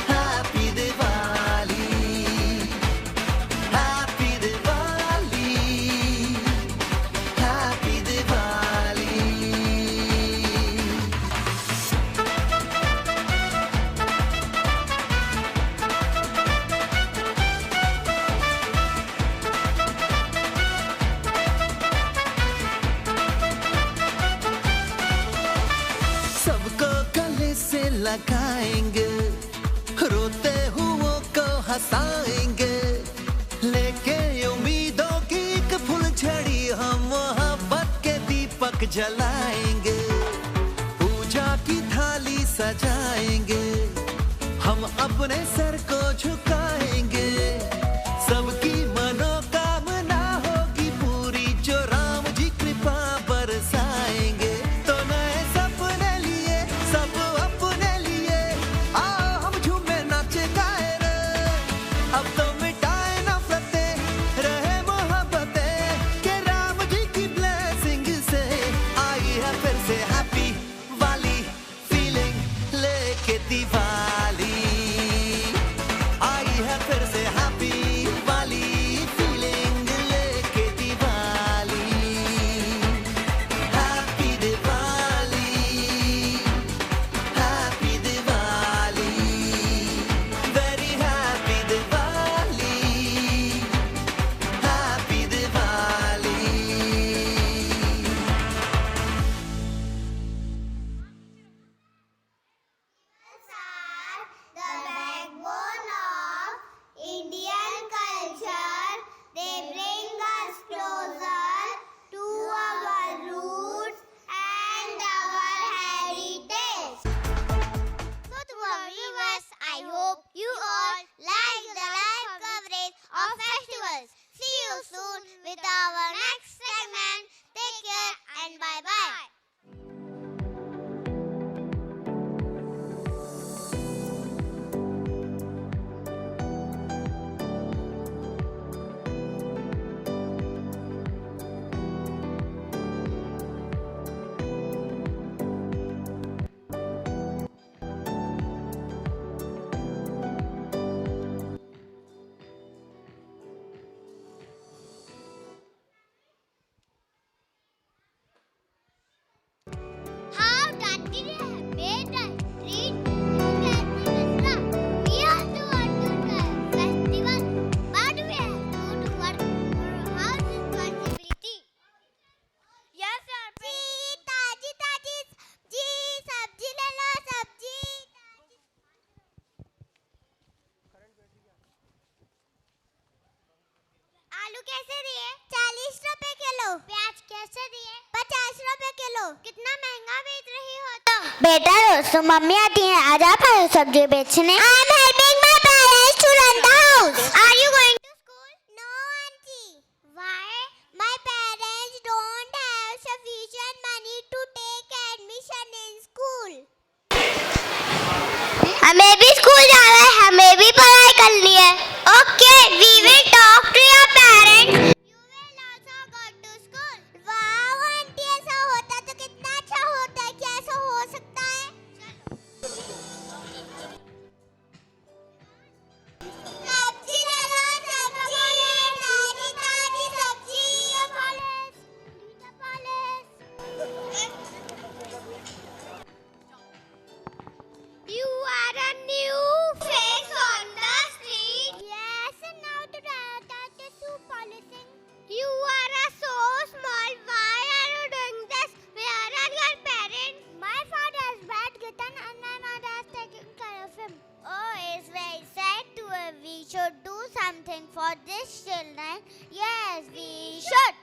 happy Diwali, happy Diwali, happy Diwali. सबको गले से लगाएंगे, रोते हुओं को हंसाएंगे, लेके उम्मीदों की एक फुलझड़ी हम मोहब्बत के दीपक जलाएंगे, पूजा की थाली सजाएंगे, हम अपने सर को झुकाएंगे, सबकी मनोकामना होगी पूरी जो राम जी कृपा बरसाएंगे, तो नए सपने लिए सब अपने लिए आओ हम झूमे नाचे गाए रे, अब तो मिटाए नफरतें, रहे मोहब्बतें, के राम जी की ब्लेसिंग से आई है फिर से हैप्पी वाली फीलिंग लेके दिवाली, आई है फिर से हैप्पी वाली फीलिंग लेके Diwali, happy Diwali, happy Diwali, very happy Diwali, happy Diwali. Are the backbone of Indian culture. They bring us closer to our roots and our heritage. So to our viewers, I hope you all like the live coverage of festivals. See you soon with our next segment. Take care and bye bye. How did you have made us read you can We also want to the festival, but we have to do work for house responsibility. Yes, sir. जी ताजी ताजी जी सब्जी ले लो सब्जी आलू कैसे दिए 40 रुपए kilo प्याज कैसे दिए 50 रुपए किलो कितना महंगा बेच रही हो तुम बेटा दोस्तों मम्मी आती हैं आज आप आए हो सब्जी बेचने I am helping my parents to run the house are you going to school no aunty why my parents don't have sufficient money to take admission in school मैं भी स्कूल है, हमें भी पढ़ाई करनी है। Okay, we will talk to your parents. You will also go to school. Wow aunty, ऐसा होता तो कितना अच्छा होता है। क्या ऐसा हो सकता है? सब्जी ले लो, सब्जी, ताजी ताजी सब्जी। You are a new face on the street. Yes, and now to that is so polishing. You are so small. Why are you doing this? Where are your parents? My father has bad Gitan and my mother is taking care of him. Oh, it's very sad to we should do something for this children. Yes, we should.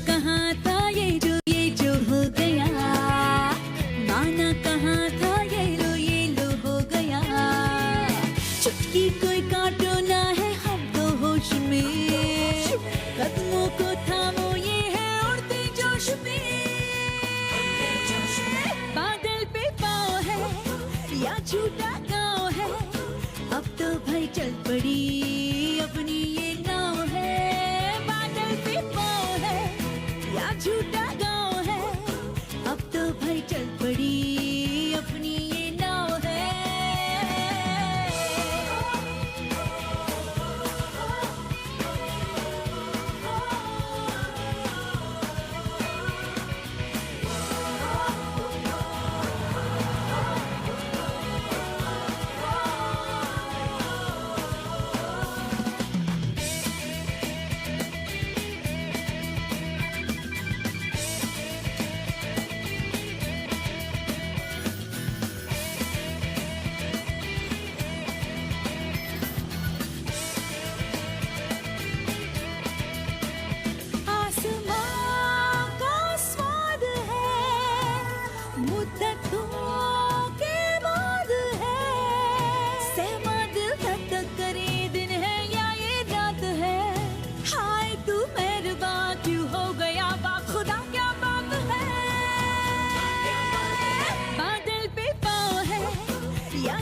कहाँ था ये जो हो गया, माना कहाँ था ये लो हो गया। चुटकी कोई काटो ना है हम तो होश में, कदमों को थामो ये है उड़ते जोश में। बादल पे पाँव है या झूठा गाँव है, अब तो भाई चल पड़ी अपनी ये नाव है। बादल पे पाँव है या झूठा गाँव है, अब तो भाई चल पड़ी अपनी ये नाव है।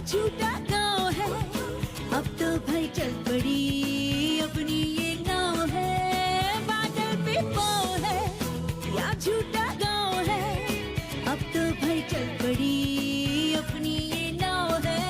झूठा गाँव है, अब तो भाई चल पड़ी अपनी ये नाव है। बादल पे पाँव है या झूठा गाँव है, अब तो भाई चल पड़ी अपनी ये नाव है।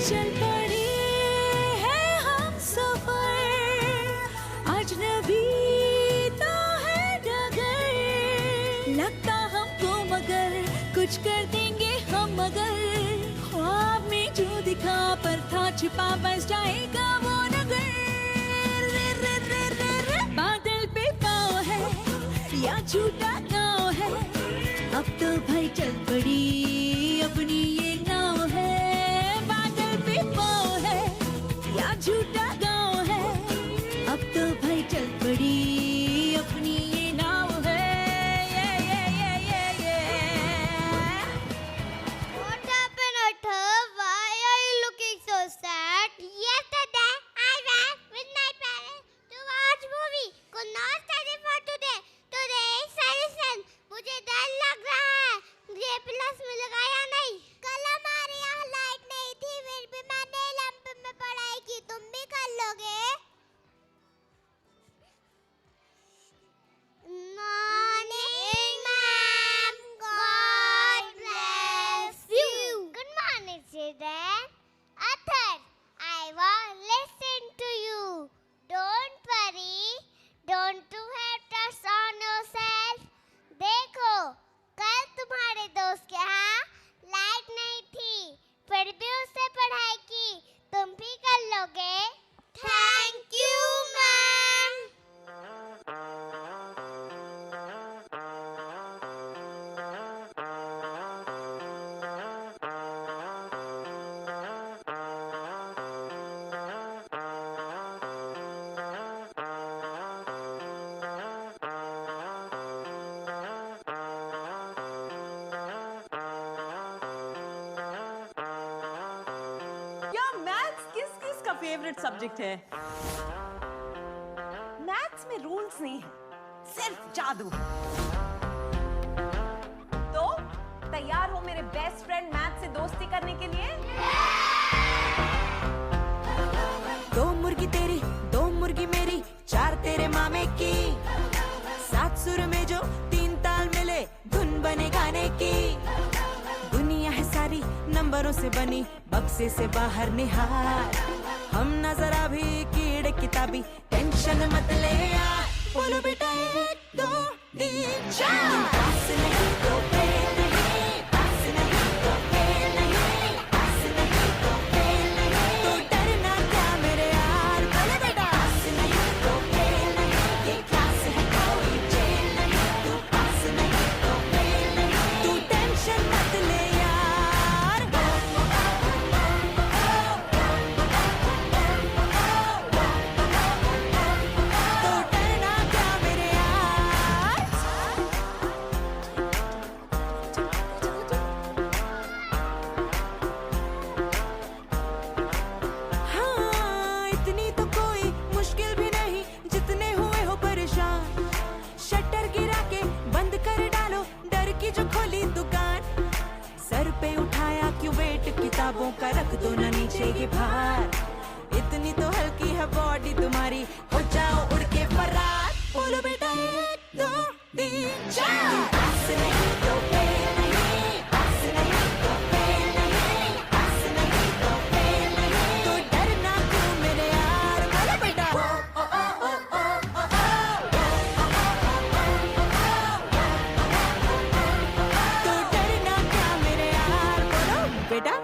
चल पड़ी है हम सफर, अजनबी तो है डगर। लगता हमको मगर कुछ कर देंगे हम, मगर ख्वाब में जो दिखा पर था छिपा बस जाएगा वो नगर। रे रे रे रे रे। बादल पे पाँव है या झूठा गाँव है, अब तो भाई चल पड़ी अपनी ये नाव है। झूठा गाँव है, अब तो भाई चल पड़ी अपनी ये नाव है। What happened, Arthur? Why are you looking so sad? Yesterday, I went with my parents to watch favourite subject है। मैथ्स में रूल्स नहीं है, सिर्फ जादू। तो तैयार हो मेरे बेस्ट फ्रेंड मैथ से दोस्ती करने के लिए? दो मुर्गी तेरी, दो मुर्गी मेरी, चार तेरे मामे की, सात सुर में जो तीन ताल मिले, धुन बने गाने की। दुनिया है सारी नंबरों से बनी, बक्से से बाहर निहार। हम न जरा भी कीड़े किताबी, टेंशन मत ले यार। बोलो बेटा 1 2 3 4। पास नहीं तो फेल नहीं, पास नहीं तो फेल नहीं, पास नहीं तो फेल नहीं। तो डरना क्या मेरे यार, बोलो बेटा पास नहीं तो फेल नहीं। ये क्लास है कोई जेल नहीं, तू पास नहीं तो फेल नहीं। तू टेंशन मत ले यार। तो डरना क्या मेरे यार। हाँ, इतनी तो कोई मुश्किल भी नहीं, जितने हुए हो परेशान। शटर गिरा के बंद कर डालो, डर की जो खोली दुकान। सर पे उठाया क्यों वेट किताबों का, रख दो ना नीचे ये भार। इतनी तो हल्की है बॉडी तुम्हारी, हो जाओ उड़ के फरार। बोलो बेटा 1 2 3 4। पास नहीं तो फेल नहीं, पास नहीं तो फेल नहीं, पास नहीं तो फेल नहीं। तो डरना क्यों मेरे यार, बोलो बेटा ओ ओ ओ ओ ओ ओ। तो डरना क्या मेरे यार, बोलो बेटा।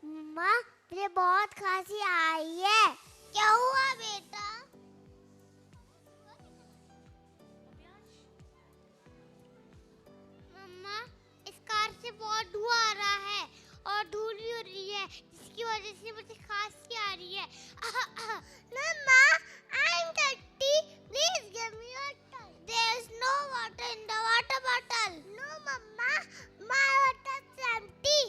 मम्मा मुझे बहुत खांसी आई है। क्या हुआ बेटा? मम्मा इस कार से बहुत धुआं आ रहा है और धूल भी हो रही है, जिसकी वजह से मुझे खांसी आ रही है। मम्मा I am thirsty, please give me water. There is no water in the water bottle. No mama, my water is empty.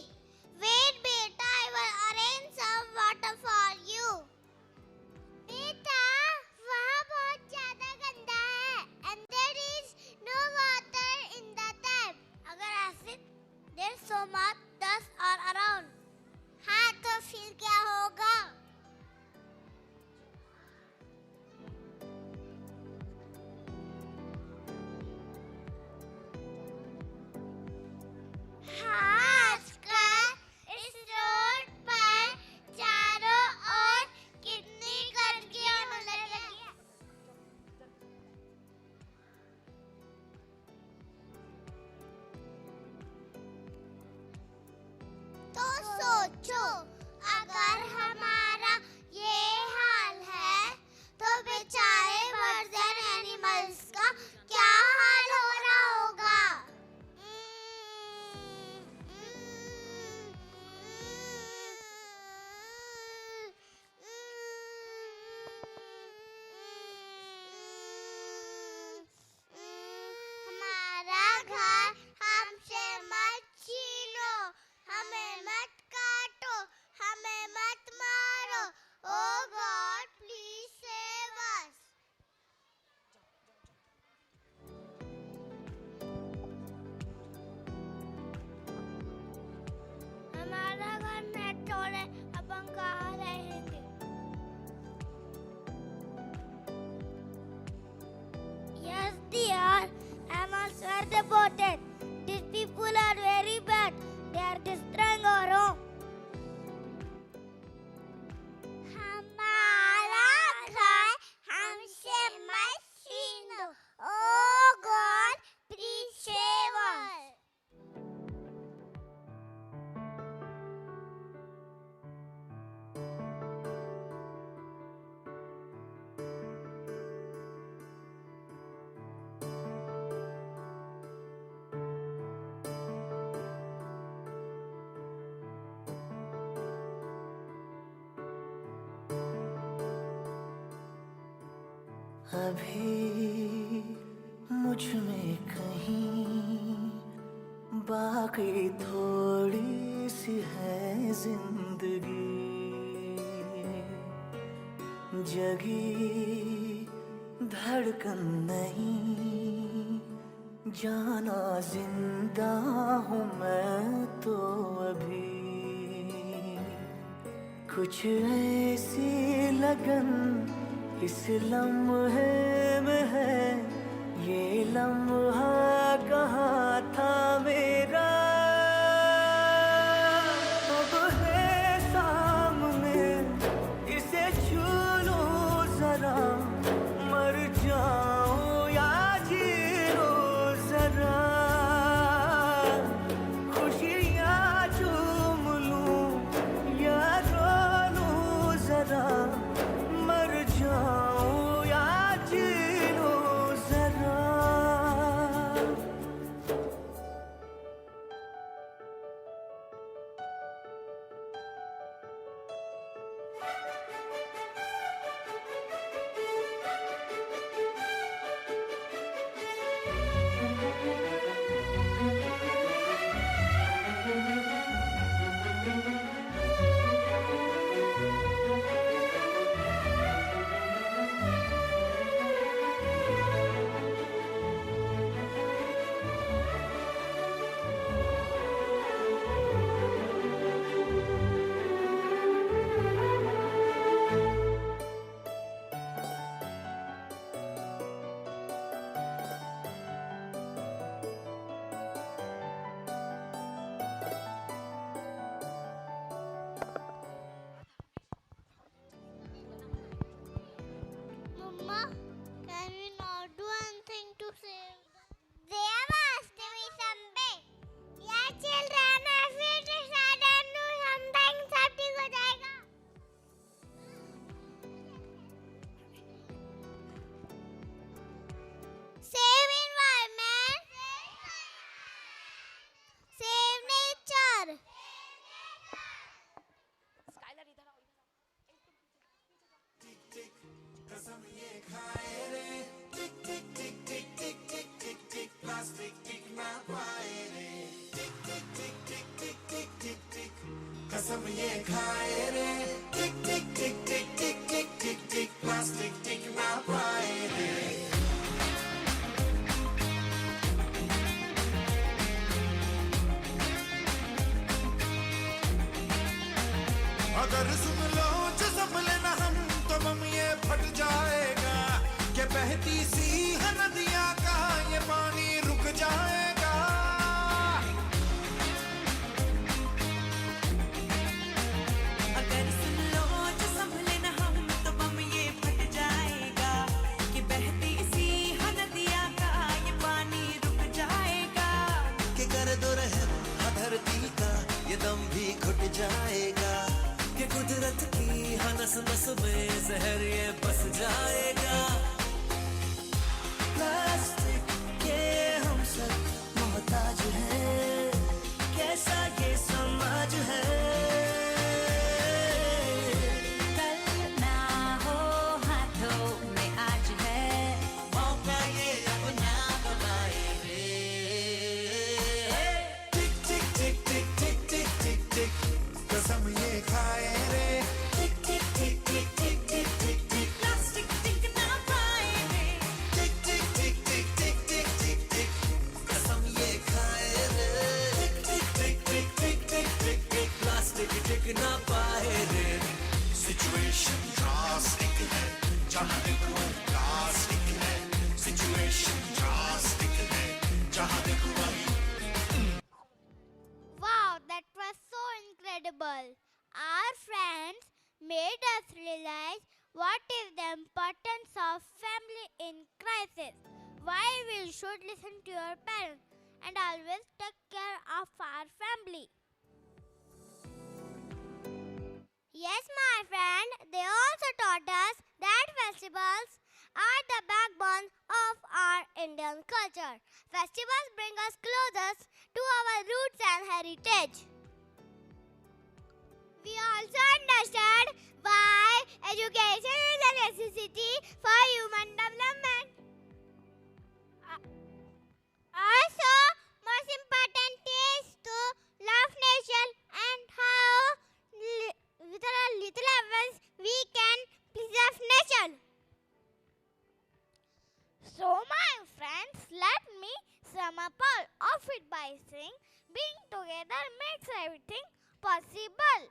Wait beta, I will arrange some water for you. बेटा वहाँ बहुत ज्यादा गंदा है and there is no water in the tap. अगर ऐसे there's so much dust all around. हाँ तो फिर क्या होगा? आजकल इस रोड पर चारों ओर कितनी गंदगी होने लगी है। तो सोचो अगर हमारा ये हाल है तो बेचारे वर्जन एनिमल्स का क्या हाल हो रहा होगा। हमारा घर हमसे मत छीनो, हमें मत काटो, हमें मत मारो। Oh God, please save us. हमारा घर न छोड़े, अब हम कहाँ रहेंगे? Yes, dear. I'm also deported. These people are very bad. They are destroying our home. हमारा घर हमसे मत छीनो। Oh God, please save us. अभी मुझ में कहीं बाकी थोड़ी सी है जिंदगी, जगी धड़कन नहीं, जाना जिंदा हूँ मैं तो अभी। कुछ ऐसी लगन इस लम्हे में है, ये लम्हा कहाँ था मेरा, अब है सामने इसे छू लूं जरा, मर जाऊं या जी लूं जरा, खुशियाँ चूम लूं या रो लूं जरा, मर जाऊं या जी लूं जरा। Mama, can we not do anything to save them? They have asked me something. Yeah, children, if we decide to do something, सब ठीक हो जाएगा. Save environment. Save nature. कसम ये खाए रे, टिक टिक टिक टिक टिक टिक टिक टिक, प्लास्टिक टिक ना पाए रे, टिक टिक टिक टिक टिक टिक टिक टिक, कसम ये खाए रे, टिक टिक टिक टिक टिक टिक टिक टिक, प्लास्टिक टिक ना पाए रे। अगर सुन लो जो संभले ना हम तो बम ये फट जाएगा, कि बहती सी है नदियाँ का ये पानी रुक जाएगा। अगर सुन लो जो संभले न हम तो बम ये फट जाएगा, कि बहती सी है नदियाँ का ये पानी रुक जाएगा। कि कर दो रहम धरती का ये दम भी घुट जाएगा, कि कुदरत की हर नस नस में जहर ये बस जाएगा। प्लास्टिक के हम सब मोहताज हैं, कैसा ये समाज है। कल ना हो हाथों में आज है, मौका ये अपना बनाए रे। टिक टिक टिक टिक टिक टिक टिक टिक, कसम ये खाए रे, टिक टिक टिक टिक टिक टिक टिक टिक, प्लास्टिक टिक ना पाए रे, टिक टिक टिक टिक टिक टिक टिक टिक, कसम ये खाए रे, टिक टिक टिक टिक टिक टिक टिक, प्लास्टिक टिक ना पाए रे। सिचुएशन ड्रास्टिक है, जहाँ देखो प्लास्टिक है, सिचुएशन ड्रास्टिक है, जहाँ देखो वही। Wow, that was so incredible. Our friends made us realize what is the importance of family in crisis. Why we should listen to your parents and always take care of our family. Yes, my friend, they also taught us that festivals are the backbone of our Indian culture. Festivals bring us closer to our roots and heritage. We also understand why education is a necessity for human development. a part of it by saying, being together makes everything possible.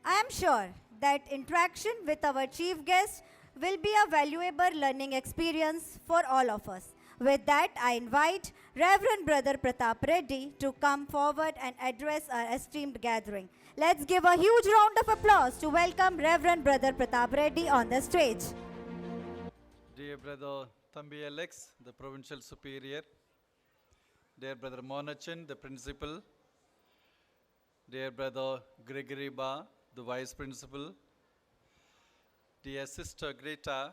I am sure that interaction with our chief guest will be a valuable learning experience for all of us. With that, I invite Reverend Brother Pratap Reddy to come forward and address our esteemed gathering. Let's give a huge round of applause to welcome Reverend Brother Pratap Reddy on the stage. Dear Brother Thambi Alex, the Provincial Superior, dear Brother Monachan, the Principal, dear Brother Gregory Ba, the Vice Principal, dear Sister Greta,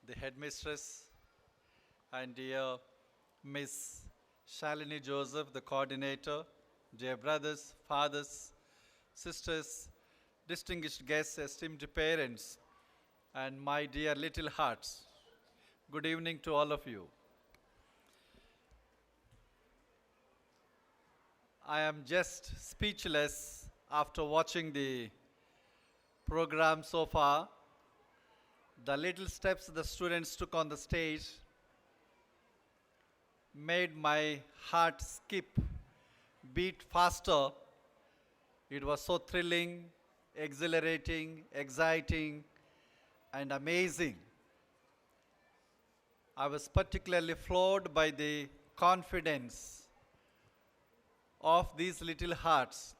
the Headmistress, and dear Miss Shalini Joseph, the Coordinator, dear brothers, fathers, sisters, distinguished guests, esteemed parents, and my dear little hearts. Good evening to all of you. I am just speechless after watching the program so far. The little steps the students took on the stage made my heart skip, beat faster. It was so thrilling, exhilarating, exciting, and amazing. I was particularly floored by the confidence of these little hearts.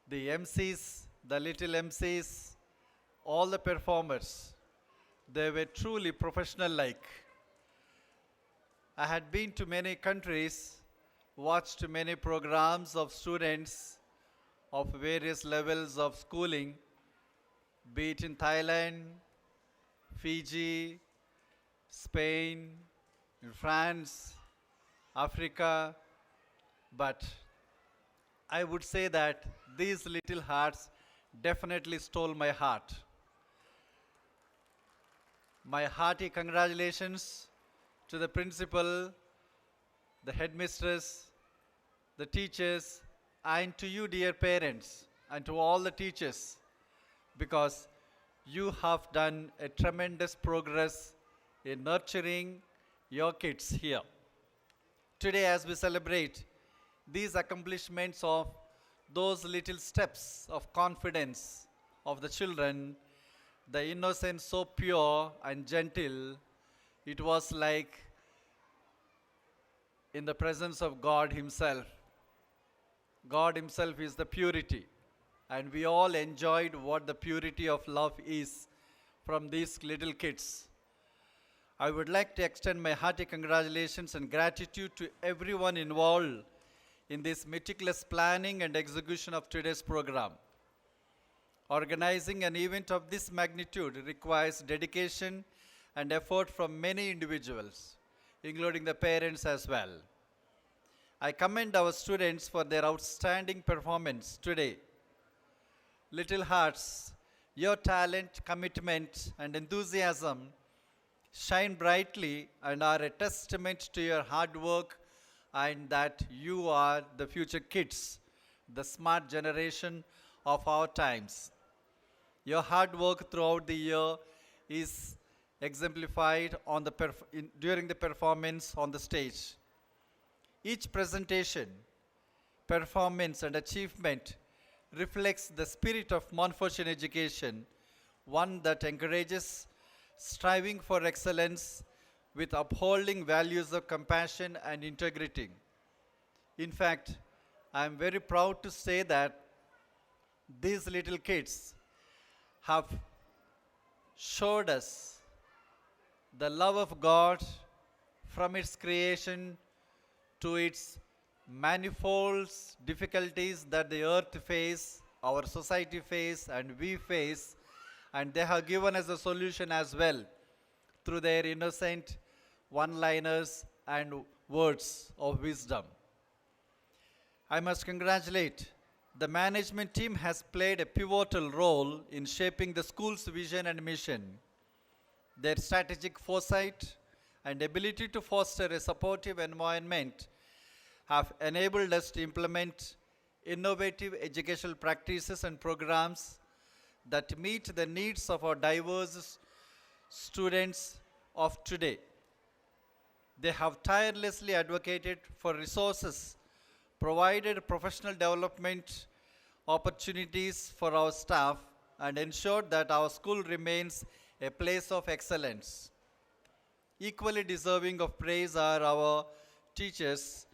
The MCs, the little MCs, all the performers, they were truly professional-like. I had been to many countries, watched many programs of students of various levels of schooling, be it in Thailand, Fiji, Spain, in France, Africa, but I would say that these little hearts definitely stole my heart. My hearty congratulations to the principal, the headmistress, the teachers, and to you, dear parents, and to all the teachers, because you have done a tremendous progress in nurturing your kids here. Today, as we celebrate these accomplishments of those little steps of confidence of the children, the innocence so pure and gentle, it was like in the presence of God Himself. God Himself is the purity, and we all enjoyed what the purity of love is from these little kids. I would like to extend my hearty congratulations and gratitude to everyone involved in this meticulous planning and execution of today's program. Organizing an event of this magnitude requires dedication and effort from many individuals, including the parents as well. I commend our students for their outstanding performance today. Little hearts, your talent, commitment, and enthusiasm shine brightly and are a testament to your hard work, and that you are the future kids, the smart generation of our times. Your hard work throughout the year is exemplified on during the performance on the stage. Each presentation, performance, and achievement reflects the spirit of Montfort education, one that encourages striving for excellence with upholding values of compassion and integrity. In fact, I am very proud to say that these little kids have showed us the love of God from its creation to its manifold difficulties that the earth face, our society face, and we face, and they have given us a solution as well through their innocent one-liners and words of wisdom. I must congratulate the management team has played a pivotal role in shaping the school's vision and mission. Their strategic foresight and ability to foster a supportive environment have enabled us to implement innovative educational practices and programs that meet the needs of our diverse students of today. They have tirelessly advocated for resources, provided professional development opportunities for our staff, and ensured that our school remains a place of excellence. Equally deserving of praise are our teachers,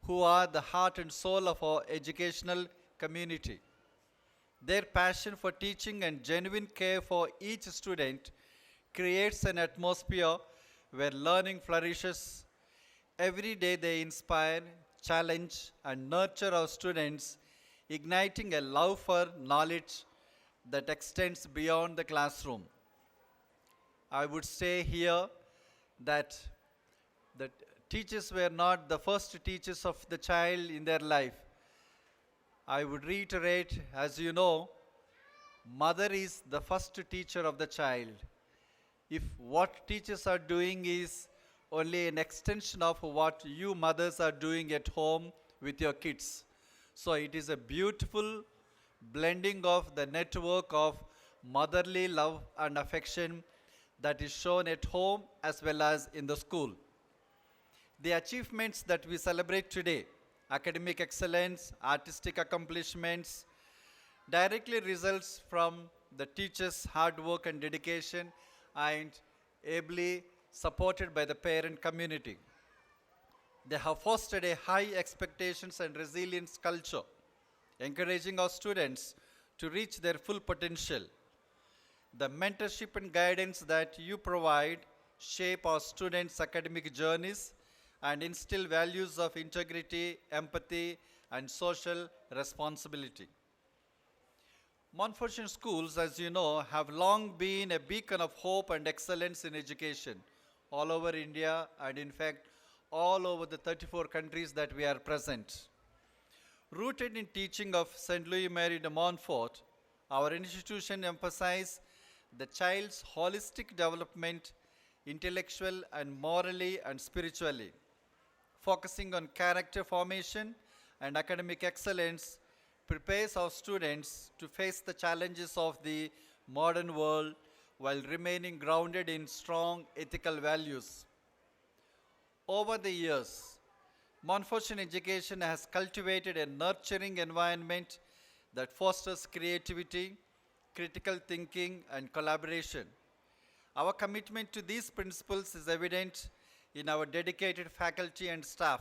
who are the heart and soul of our educational community. Their passion for teaching and genuine care for each student creates an atmosphere where learning flourishes. Every day they inspire, challenge, and nurture our students, igniting a love for knowledge that extends beyond the classroom. I would say here that the teachers were not the first teachers of the child in their life. I would reiterate, as you know, mother is the first teacher of the child. If what teachers are doing is only an extension of what you mothers are doing at home with your kids. So it is a beautiful blending of the network of motherly love and affection that is shown at home as well as in the school. The achievements that we celebrate today, academic excellence, artistic accomplishments, directly results from the teachers' hard work and dedication, and ably supported by the parent community. They have fostered a high expectations and resilience culture, encouraging our students to reach their full potential. The mentorship and guidance that you provide shape our students' academic journeys and instill values of integrity, empathy, and social responsibility. Montfort schools, as you know, have long been a beacon of hope and excellence in education all over India and, in fact, all over the 34 countries that we are present. Rooted in teaching of St. Louis Mary de Montfort, our institution emphasizes the child's holistic development, intellectual and morally and spiritually, focusing on character formation and academic excellence, prepares our students to face the challenges of the modern world while remaining grounded in strong ethical values. Over the years, Montfort education has cultivated a nurturing environment that fosters creativity, critical thinking, and collaboration. Our commitment to these principles is evident in our dedicated faculty and staff,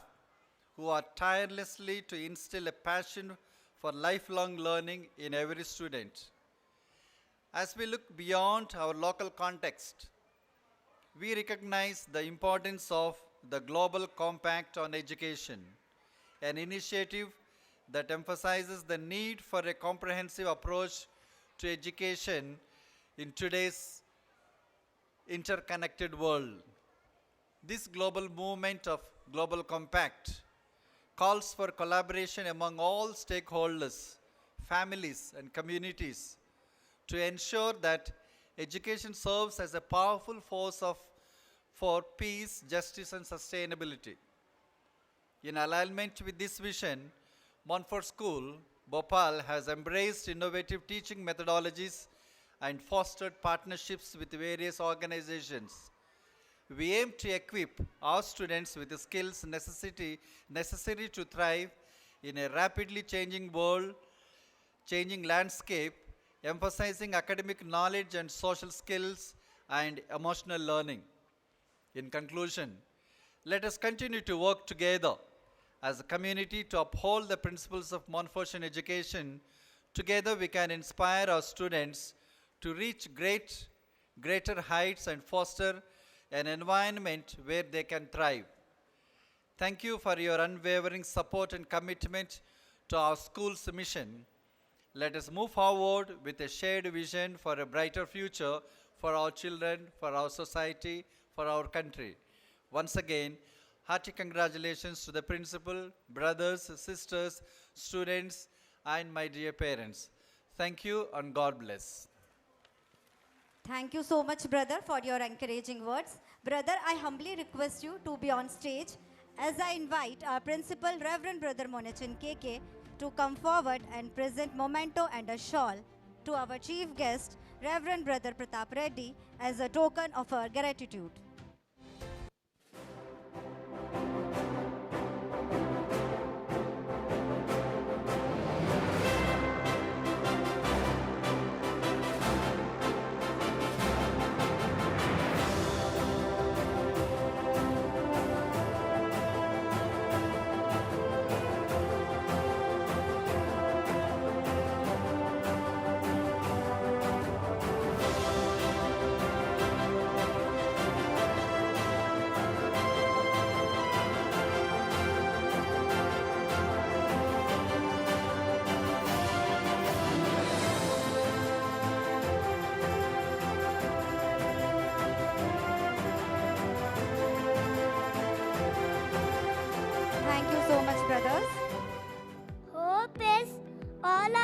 who are tirelessly to instill a passion for lifelong learning in every student. As we look beyond our local context, we recognize the importance of the Global Compact on Education, an initiative that emphasizes the need for a comprehensive approach to education in today's interconnected world. This global movement of Global Compact calls for collaboration among all stakeholders, families, and communities to ensure that education serves as a powerful force for peace, justice, and sustainability. In alignment with this vision, Montfort School, Bhopal has embraced innovative teaching methodologies and fostered partnerships with various organizations. We aim to equip our students with the skills necessary to thrive in a rapidly changing world, changing landscape, emphasizing academic knowledge and social skills and emotional learning. In conclusion, let us continue to work together as a community to uphold the principles of Montfort education. Together we can inspire our students to reach greater heights and foster an environment where they can thrive. Thank you for your unwavering support and commitment to our school's mission. Let us move forward with a shared vision for a brighter future for our children, for our society, for our country. Once again, hearty congratulations to the principal, brothers, sisters, students, and my dear parents. Thank you and God bless. Thank you so much, brother, for your encouraging words. Brother, I humbly request you to be on stage as I invite our principal, Reverend Brother Monachin KK, to come forward and present memento and a shawl to our chief guest, Reverend Brother Pratap Reddy, as a token of our gratitude.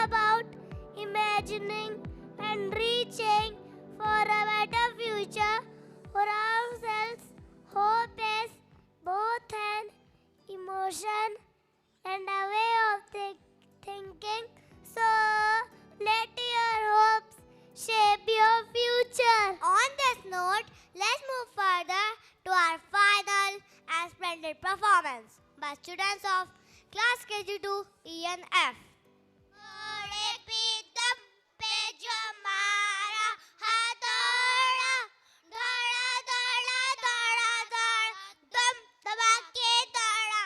about imagining and reaching for a better future for ourselves. Hope is both an emotion and a way of thinking. So let your hopes shape your future. On this note, let's move further to our final and splendid performance by students of class KG2 E and F. घोड़े पे दम पे जो मारा हथौड़ा, दौड़ा दौड़ा दौड़ा दौड़, दम दबा के दौड़ा.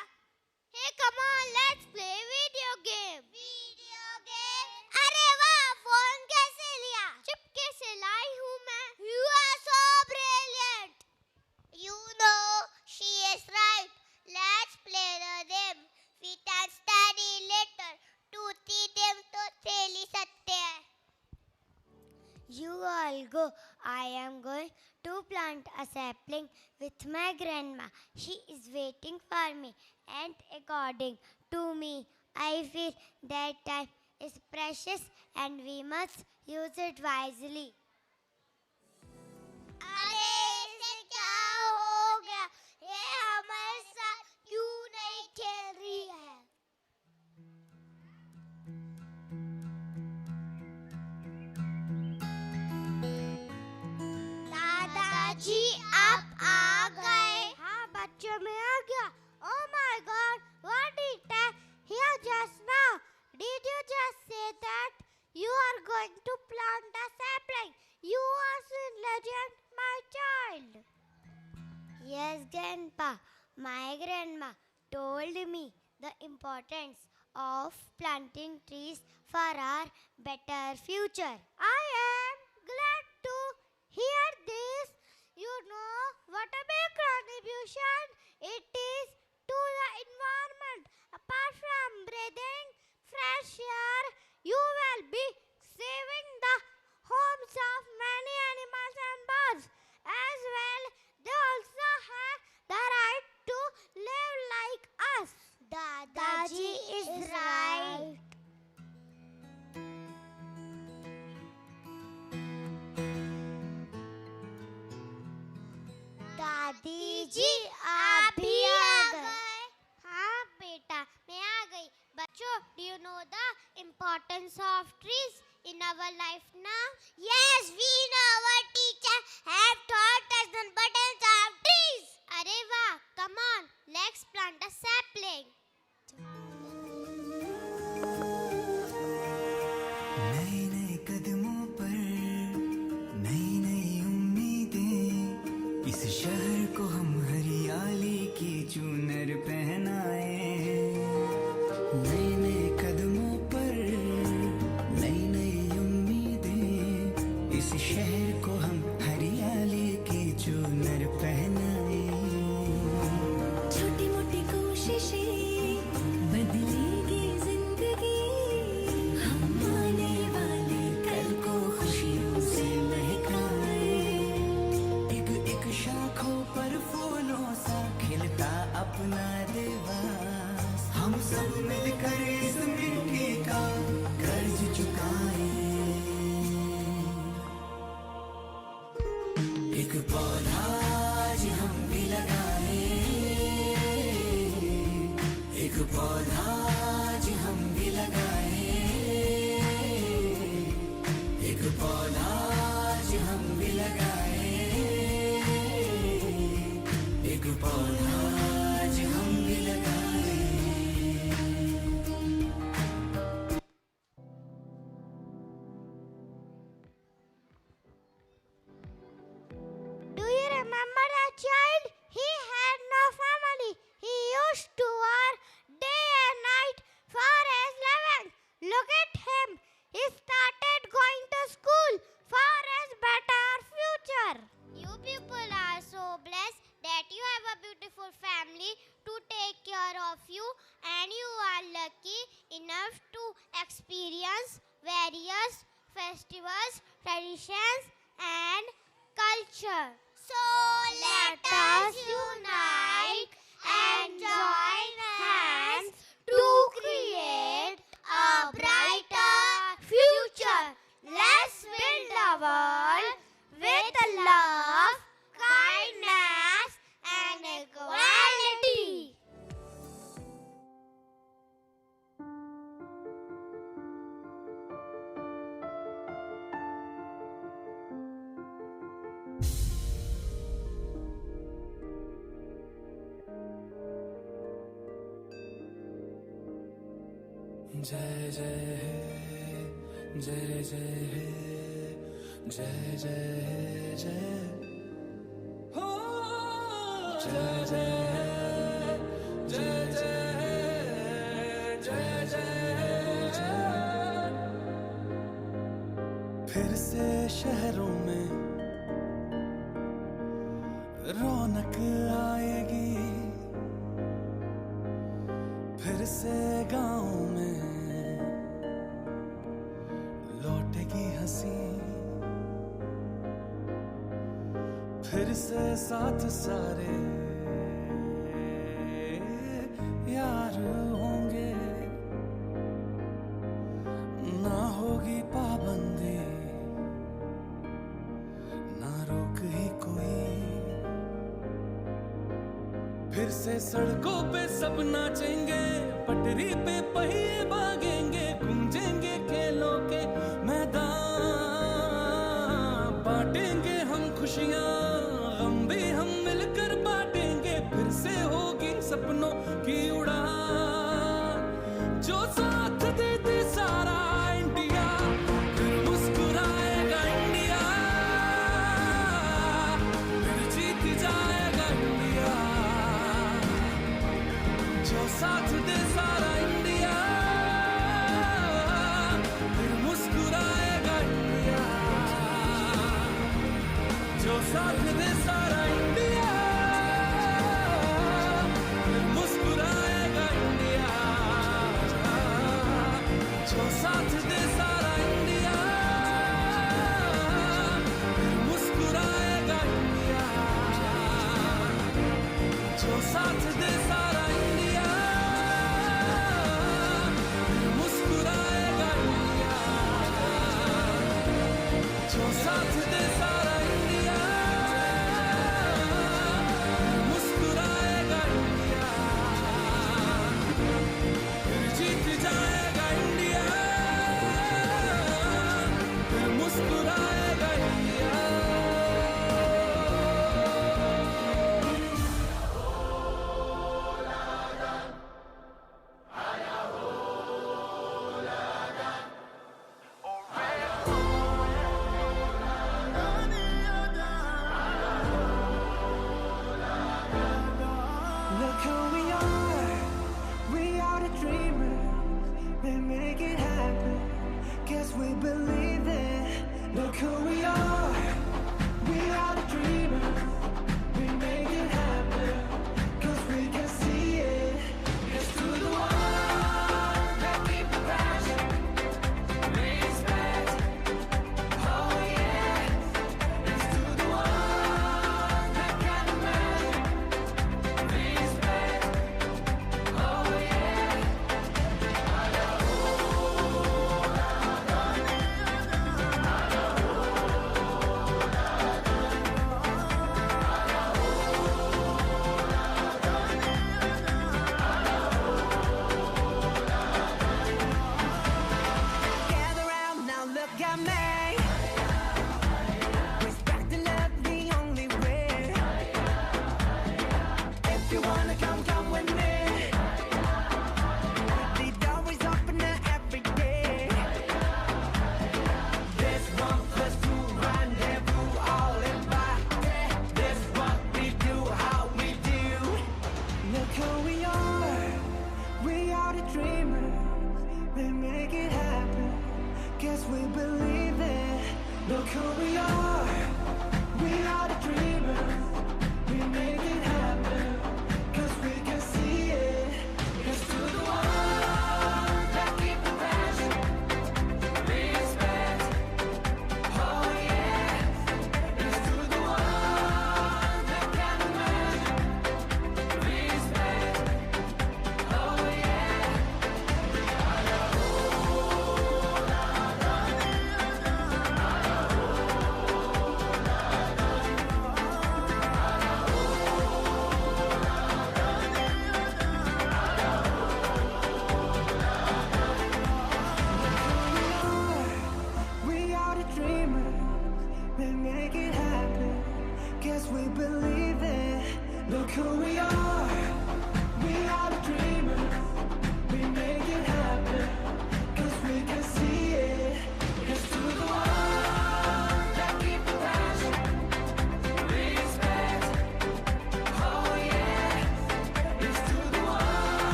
Hey, come on, let's play video game. Video game? अरे वाह, फोन कैसे लिया? चुपके से लाई हूँ मैं. You are so brilliant. You know, she is right. Let's play the game. We can study later. टूटी देव तो थैली सकते हैं. You all go. I am going to plant a sapling with my grandma. She is waiting for me, and according to me, I feel that time is precious and we must use it wisely. अरे इसे क्या हो गया? ये हमारे साथ क्यों नहीं खेल रही है? दादाजी आप आ गए? हाँ बच्चों मैं आ गया. Oh my God! What did I hear just now? Did you just say that you are going to plant a sapling? You are so legend, my child. Yes, Grandpa. My grandma told me the importance of planting trees for our better future. I am glad to hear this. You know what a big contribution it is to the environment. Apart from breathing fresh air, you will be saving the homes of many animals and birds. As well, they also have the right to live like us. Dadaji is right. दादी जी आप भी आ गए? हाँ बेटा मैं आ गई. बच्चों, do you know the importance of trees in our life now? Yes, we know. Our teacher have taught us the importance of trees. अरे वाह, come on, let's plant a sapling. नए नए कदमों पर नई नई उम्मीदें, इस शहर को हम हरियाली की चूनर पहनाए. नए नए कदमों पर नई नई उम्मीदें, इस शहर को हम हरियाली की चूनर पहनाए. छोटी मोटी कोशिशें बदलेगी जिंदगी. हम आने वाले कल को खुशियों से महकाए. एक एक शाखों पर फूलों सा खिलता अपना देवास. हम सब मिलकर इस मिट्टी का कर्ज चुकाए. एक पौधा आज हम भी लगाए. एक पौधा आज हम भी लगाए. एक पौधा आज हम भी लगाए. एक पौधा आज हम भी लगाए. Do you remember that child? He had no family. He used to work day and night for his living. Look at him. He started going to school for his better future. You people are so blessed that you have a beautiful family to take care of you, and you are lucky enough to experience various festivals, traditions, and culture. So let us unite and join hands to create a brighter जय जय हे जय जय हे जय जय हे जय हो जय जय हे जय जय हे जय जय जय। फिर से शहरों में रौनक आएगी, फिर से गाँव में लौटेगी हंसी, फिर से साथ सारे यार होंगे, ना होगी पाबंदी ना रोक ही कोई, फिर से सड़कों पे सब नाचेंगे, पटरी पे पहिए भागेंगे, गूंजेंगे खेलों के मैदान, बांटेंगे हम खुशियाँ गम भी हम मिलकर बांटेंगे, फिर से होगी सपनों की उड़ान, जो साथ दे दे सारा इंडिया, फिर मुस्कुराएगा इंडिया, फिर जीत जाएगा इंडिया, जो साथ दे सारा इंडिया, फिर मुस्कुराएगा इंडिया, जो साथ दे सारा इंडिया, फिर मुस्कुराएगा इंडिया, जो साथ दे सारा इंडिया, फिर मुस्कुराएगा इंडिया, जो साथ दे सारा इंडिया, फिर मुस्कुराएगा इंडिया, जो साथ दे सारा इंडिया, फिर मुस्कुराएगा इंडिया, फिर जीत जाएगा इंडिया, फिर मुस्कुराएगा India. Look who we are the dreamers, we make it happen, guess we believe it. Look who we are the dreamers, we make it happen, cause we can see it. It's to the one that keep the passion, respect, oh yeah. It's to the one that can imagine, respect, oh yeah. Gather round now, look at me. Respect and love the only way. If you wanna come, come with me. The door is open every day. This 1+2 rendezvous, all in body. This what we do, how we do. Look who we are the dreamers, we make it happen, guess we believe it. Look who we are the dreamers, we make it happen, cause we can see it. It's to the one that keep the passion, respect, oh yeah. It's to the one that can imagine, respect, oh yeah.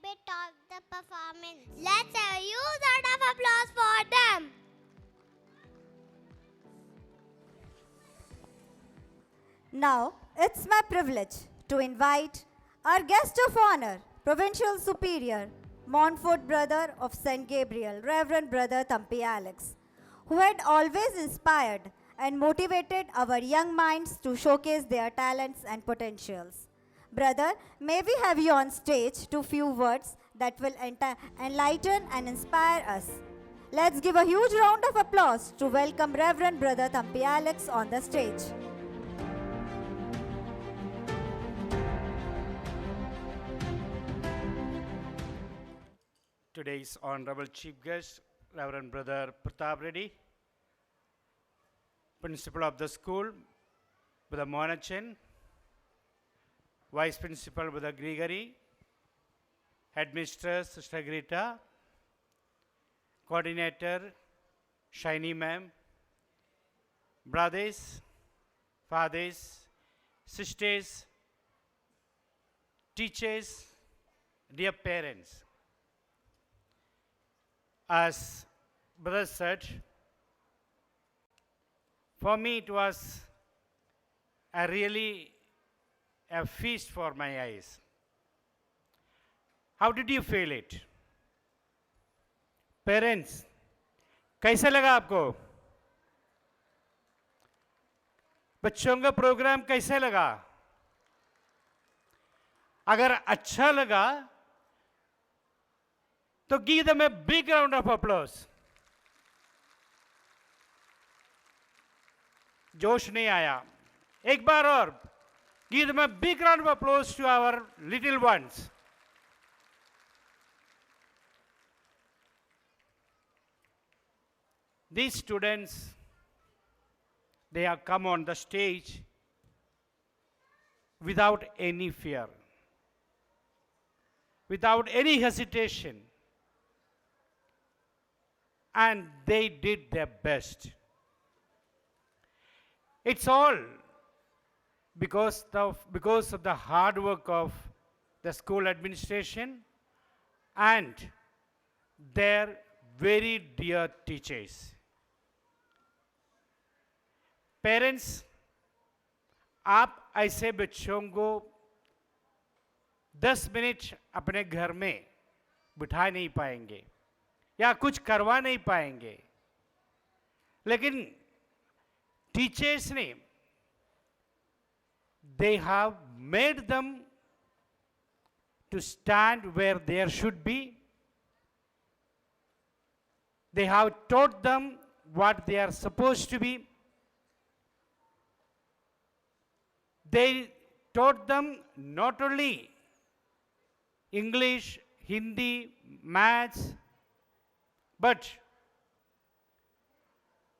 bit of the performance. Let's have a huge round of applause for them. Now, it's my privilege to invite our guest of honor, Provincial Superior, Montfort Brother of St. Gabriel, Reverend Brother Thampi Alex, who had always inspired and motivated our young minds to showcase their talents and potentials. Brother, may we have you on stage to few words that will enlighten and inspire us. Let's give a huge round of applause to welcome Reverend Brother Thampi Alex on the stage. Today's Honorable Chief Guest, Reverend Brother Pratap Reddy, Principal of the school, Brother Monachen, Vice Principal Brother Gregory, Headmistress Sister Greta, Coordinator Shiny Ma'am, brothers, fathers, sisters, teachers, dear parents. As brother said, for me it was really a feast for my eyes. How did you feel it? Parents, कैसा लगा आपको? बच्चों का programme कैसा लगा? अगर अच्छा लगा तो give them a big round of applause. जोश नहीं आया. एक बार और. Give them a big round of applause to our little ones. These students, they have come on the stage without any fear, without any hesitation. And they did their best. It's all because of the hard work of the school administration and their very dear teachers. Parents, आप ऐसे बच्चों को 10 minute अपने घर में बिठा नहीं पाएंगे या कुछ करवा नहीं पाएंगे, लेकिन टीचर्स ने they have made them to stand where there should be. They have taught them what they are supposed to be. They taught them not only English, Hindi, maths, but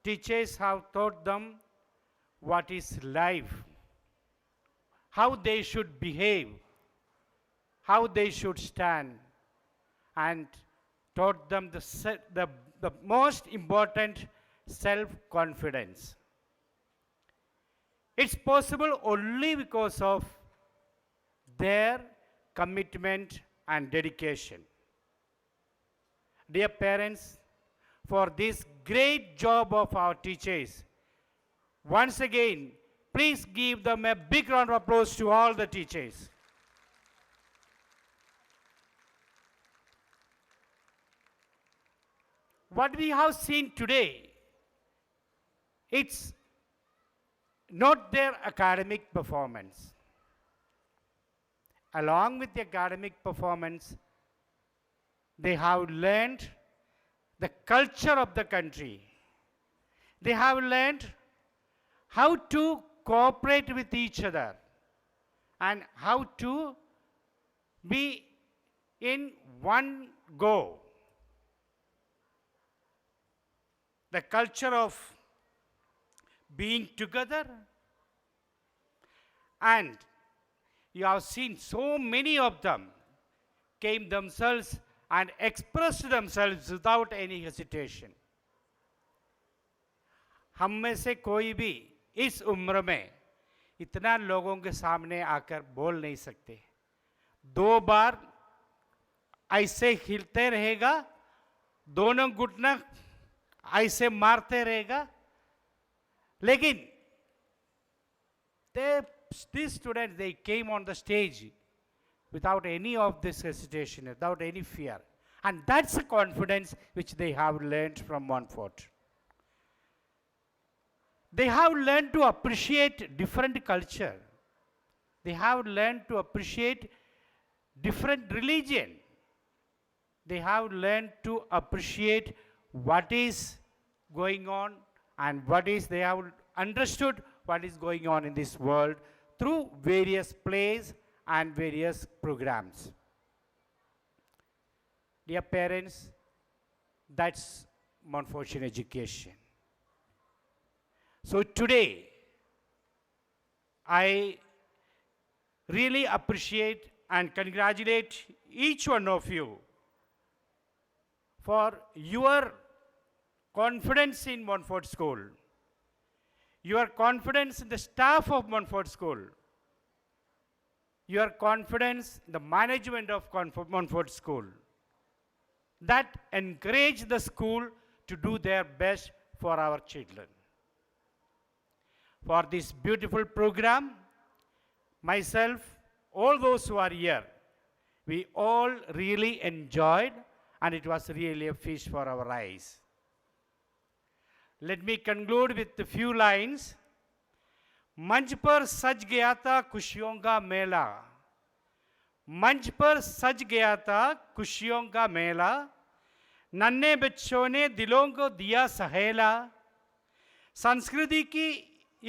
teachers have taught them what is life, how they should behave, how they should stand, and taught them the most important self-confidence. It's possible only because of their commitment and dedication. Dear parents, for this great job of our teachers, once again, please give them a big round of applause to all the teachers. What we have seen today, it's not their academic performance. Along with the academic performance, they have learned the culture of the country. They have learned how to cooperate with each other and how to be in one go. The culture of being together, and you have seen so many of them came themselves and expressed themselves without any hesitation. हम में से कोई भी इस उम्र में इतना लोगों के सामने आकर बोल नहीं सकते. 2 बार ऐसे हिलते रहेगा, दोनों घुटना ऐसे मारते रहेगा, लेकिन these students, they came on the stage without any of this hesitation, without any fear. And that's the confidence which they have learned from Montfort. They have learned to appreciate different culture. They have learned to appreciate different religion. They have learned to appreciate what is going on and they have understood what is going on in this world through various plays and various programs. Dear parents, that's Montfortian education. So today, I really appreciate and congratulate each one of you for your confidence in Montfort School, your confidence in the staff of Montfort School, your confidence in the management of Montfort School, that encourage the school to do their best for our children. For this beautiful program, myself, all those who are here, we all really enjoyed, and it was really a feast for our eyes. Let me conclude with a few lines. मंच पर सज गया था खुशियों का मेला, मंच पर सज गया था खुशियों का मेला, नन्हे बच्चों ने दिलों को दिया सहेला, संस्कृति की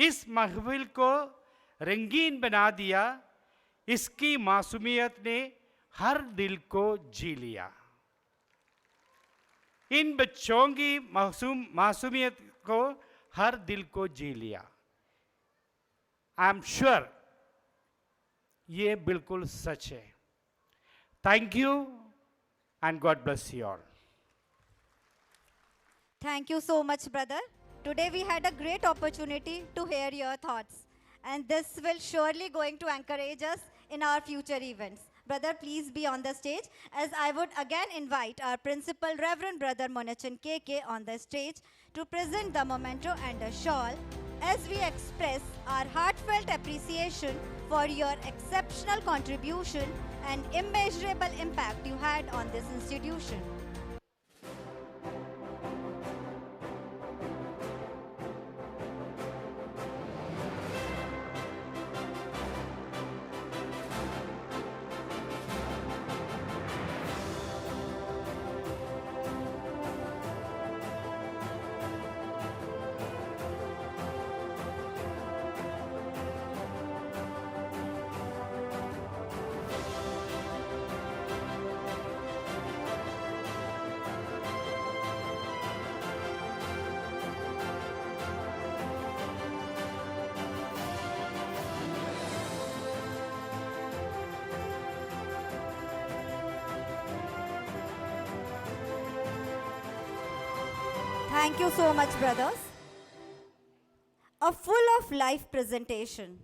इस महफिल को रंगीन बना दिया, इसकी मासूमियत ने हर दिल को जी लिया। इन बच्चों की मासूमियत को हर दिल को जी लिया। आई एम श्योर ये बिल्कुल सच है। Thank you and God bless you all. Thank you so much, brother. Today we had a great opportunity to hear your thoughts, and this will surely going to encourage us in our future events. Brother, please be on the stage, as I would again invite our principal, Reverend Brother Monachan KK, on the stage to present the memento and a shawl as we express our heartfelt appreciation for your exceptional contribution and immeasurable impact you had on this institution. Thank you so much, brothers. A full of life presentation,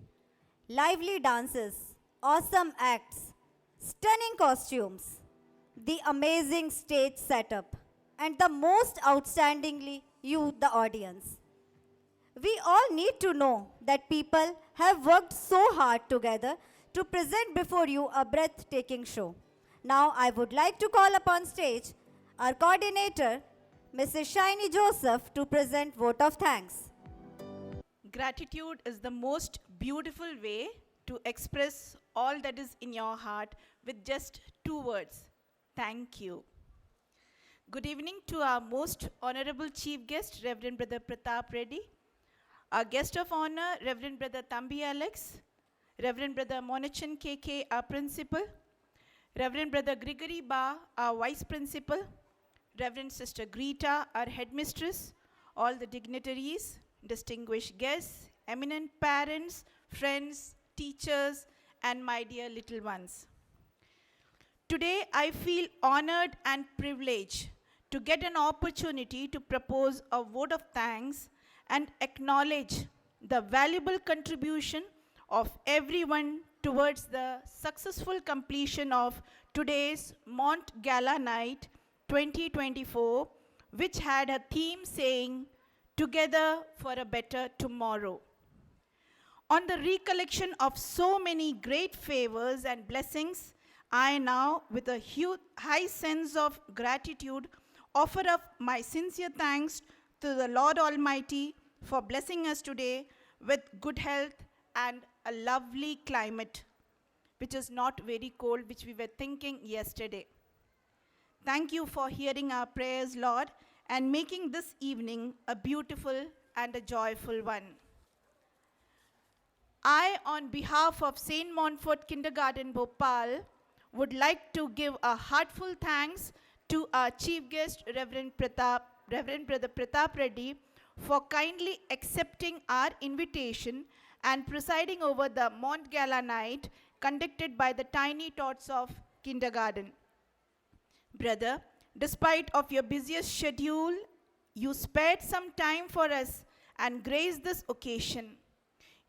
lively dances, awesome acts, stunning costumes, the amazing stage setup, and the most outstandingly, you, the audience. We all need to know that people have worked so hard together to present before you a breathtaking show. Now, I would like to call upon stage our coordinator, Mrs. Shiny Joseph, to present vote of thanks. Gratitude is the most beautiful way to express all that is in your heart with just 2 words. Thank you. Good evening to our most honorable chief guest, Reverend Brother Pratap Reddy. Our guest of honor, Reverend Brother Thambi Alex. Reverend Brother Monachan KK, our principal. Reverend Brother Grigory Ba, our vice principal. Reverend Sister Greta, our headmistress, all the dignitaries, distinguished guests, eminent parents, friends, teachers, and my dear little ones. Today, I feel honored and privileged to get an opportunity to propose a vote of thanks and acknowledge the valuable contribution of everyone towards the successful completion of today's Mont Gala Night 2024, which had a theme saying, "Together for a Better Tomorrow." On the recollection of so many great favors and blessings, I now, with a high sense of gratitude, offer up my sincere thanks to the Lord Almighty for blessing us today with good health and a lovely climate, which is not very cold, which we were thinking yesterday. Thank you for hearing our prayers, Lord, and making this evening a beautiful and a joyful one. I, on behalf of St. Montfort Kindergarten, Bhopal, would like to give a heartfelt thanks to our chief guest, Reverend Brother Pratap Reddy, for kindly accepting our invitation and presiding over the Mont Gala night conducted by the Tiny Tots of Kindergarten. Brother, despite of your busiest schedule, you spared some time for us and graced this occasion.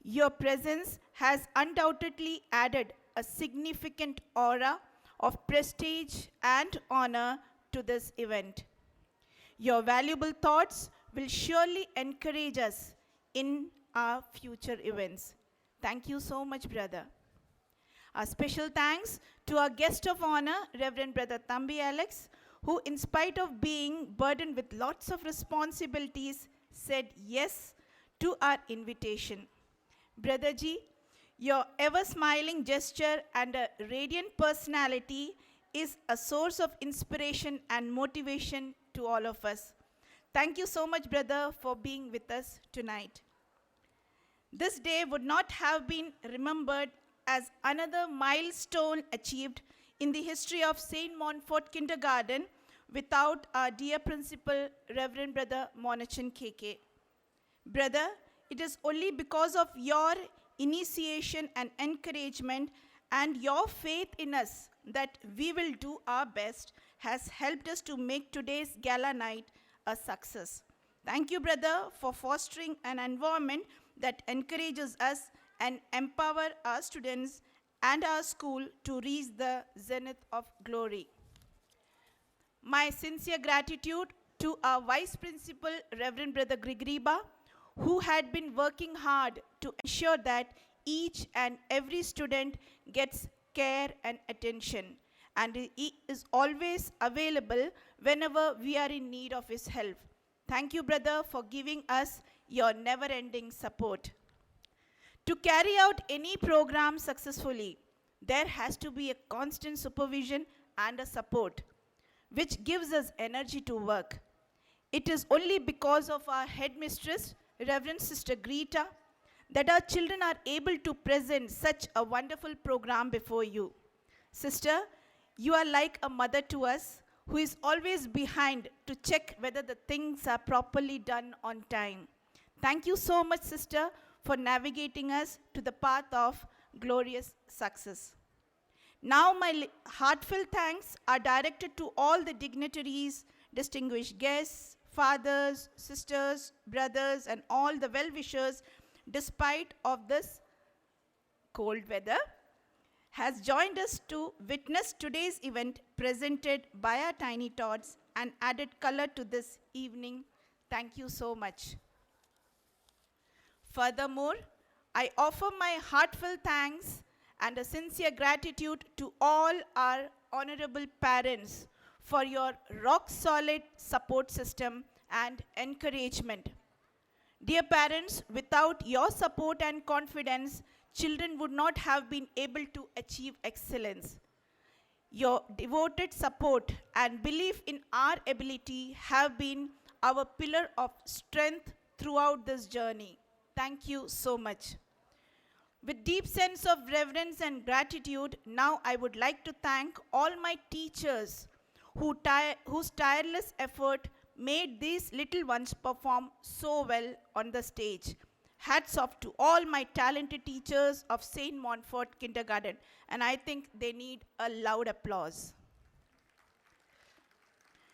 Your presence has undoubtedly added a significant aura of prestige and honor to this event. Your valuable thoughts will surely encourage us in our future events. Thank you so much, brother. A special thanks to our guest of honor, Reverend Brother Thambi Alex, who, in spite of being burdened with lots of responsibilities, said yes to our invitation. Brother Ji, your ever-smiling gesture and a radiant personality is a source of inspiration and motivation to all of us. Thank you so much, brother, for being with us tonight. This day would not have been remembered as another milestone achieved in the history of St. Montfort Kindergarten without our dear principal, Reverend Brother Monachan KK. Brother, it is only because of your initiation and encouragement and your faith in us that we will do our best has helped us to make today's gala night a success. Thank you, brother, for fostering an environment that encourages us and empower our students and our school to reach the zenith of glory. My sincere gratitude to our Vice Principal, Reverend Brother Grigriba, who had been working hard to ensure that each and every student gets care and attention, and he is always available whenever we are in need of his help. Thank you, brother, for giving us your never-ending support. To carry out any program successfully, there has to be a constant supervision and a support, which gives us energy to work. It is only because of our headmistress, Reverend Sister Greta, that our children are able to present such a wonderful program before you. Sister, you are like a mother to us who is always behind to check whether the things are properly done on time. Thank you so much, sister, for navigating us to the path of glorious success. Now my heartfelt thanks are directed to all the dignitaries, distinguished guests, fathers, sisters, brothers, and all the well-wishers, despite of this cold weather, has joined us to witness today's event presented by our Tiny Tots and added color to this evening. Thank you so much. Furthermore, I offer my heartfelt thanks and a sincere gratitude to all our honorable parents for your rock-solid support system and encouragement. Dear parents, without your support and confidence, children would not have been able to achieve excellence. Your devoted support and belief in our ability have been our pillar of strength throughout this journey. Thank you so much. With deep sense of reverence and gratitude, now I would like to thank all my teachers whose tireless effort made these little ones perform so well on the stage. Hats off to all my talented teachers of St. Montfort Kindergarten, and I think they need a loud applause.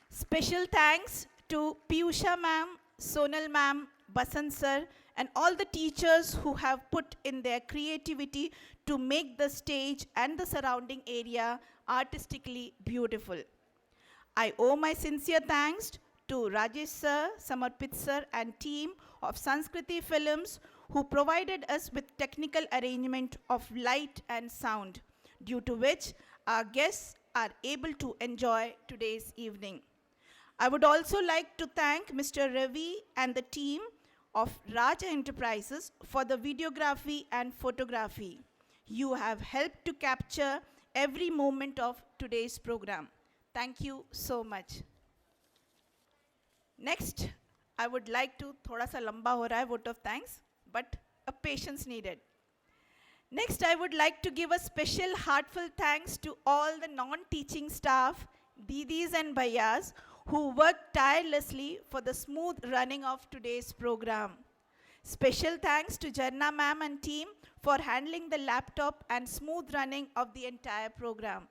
Special thanks to Piyusha ma'am, Sonal ma'am, Basant sir, and all the teachers who have put in their creativity to make the stage and the surrounding area artistically beautiful. I owe my sincere thanks to Rajesh sir, Samarpit sir and team of Sanskriti Films who provided us with technical arrangement of light and sound, due to which our guests are able to enjoy today's evening. I would also like to thank Mr. Ravi and the team of Raja Enterprises for the videography and photography. You have helped to capture every moment of today's program. Thank you so much. Next, I would like to, thoda sa lamba ho raha hai vote of thanks, but a patience needed. Next, I would like to give a special heartfelt thanks to all the non-teaching staff, Didis and Bhaiyas, who worked tirelessly for the smooth running of today's program. Special thanks to Jarna ma'am and team for handling the laptop and smooth running of the entire program.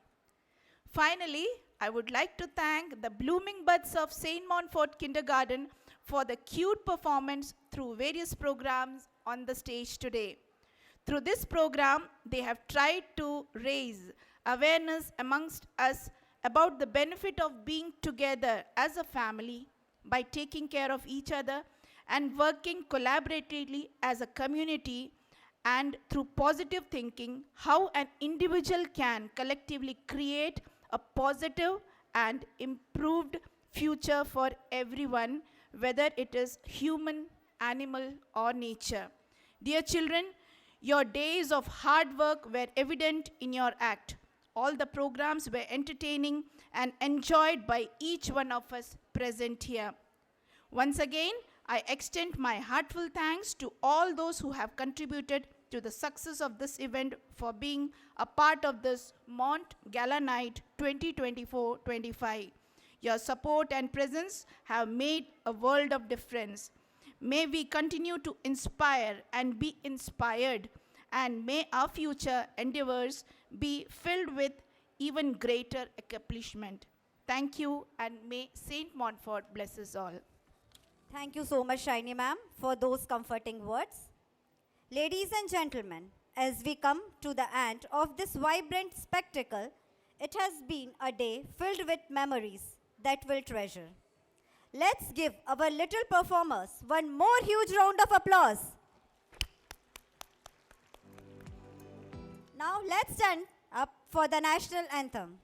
Finally, I would like to thank the blooming buds of St. Montfort Kindergarten for the cute performance through various programs on the stage today. Through this program, they have tried to raise awareness amongst us about the benefit of being together as a family by taking care of each other and working collaboratively as a community, and through positive thinking, how an individual can collectively create a positive and improved future for everyone, whether it is human, animal, or nature. Dear children, your days of hard work were evident in your act. All the programs were entertaining and enjoyed by each one of us present here. Once again, I extend my heartfelt thanks to all those who have contributed to the success of this event for being a part of this Mont Gala Night 2024-25. Your support and presence have made a world of difference. May we continue to inspire and be inspired, and may our future endeavors be filled with even greater accomplishment. Thank you, and may St. Montfort bless us all. Thank you so much, Shiny ma'am, for those comforting words. Ladies and gentlemen, as we come to the end of this vibrant spectacle, it has been a day filled with memories that we'll treasure. Let's give our little performers one more huge round of applause. Now let's stand up for the national anthem.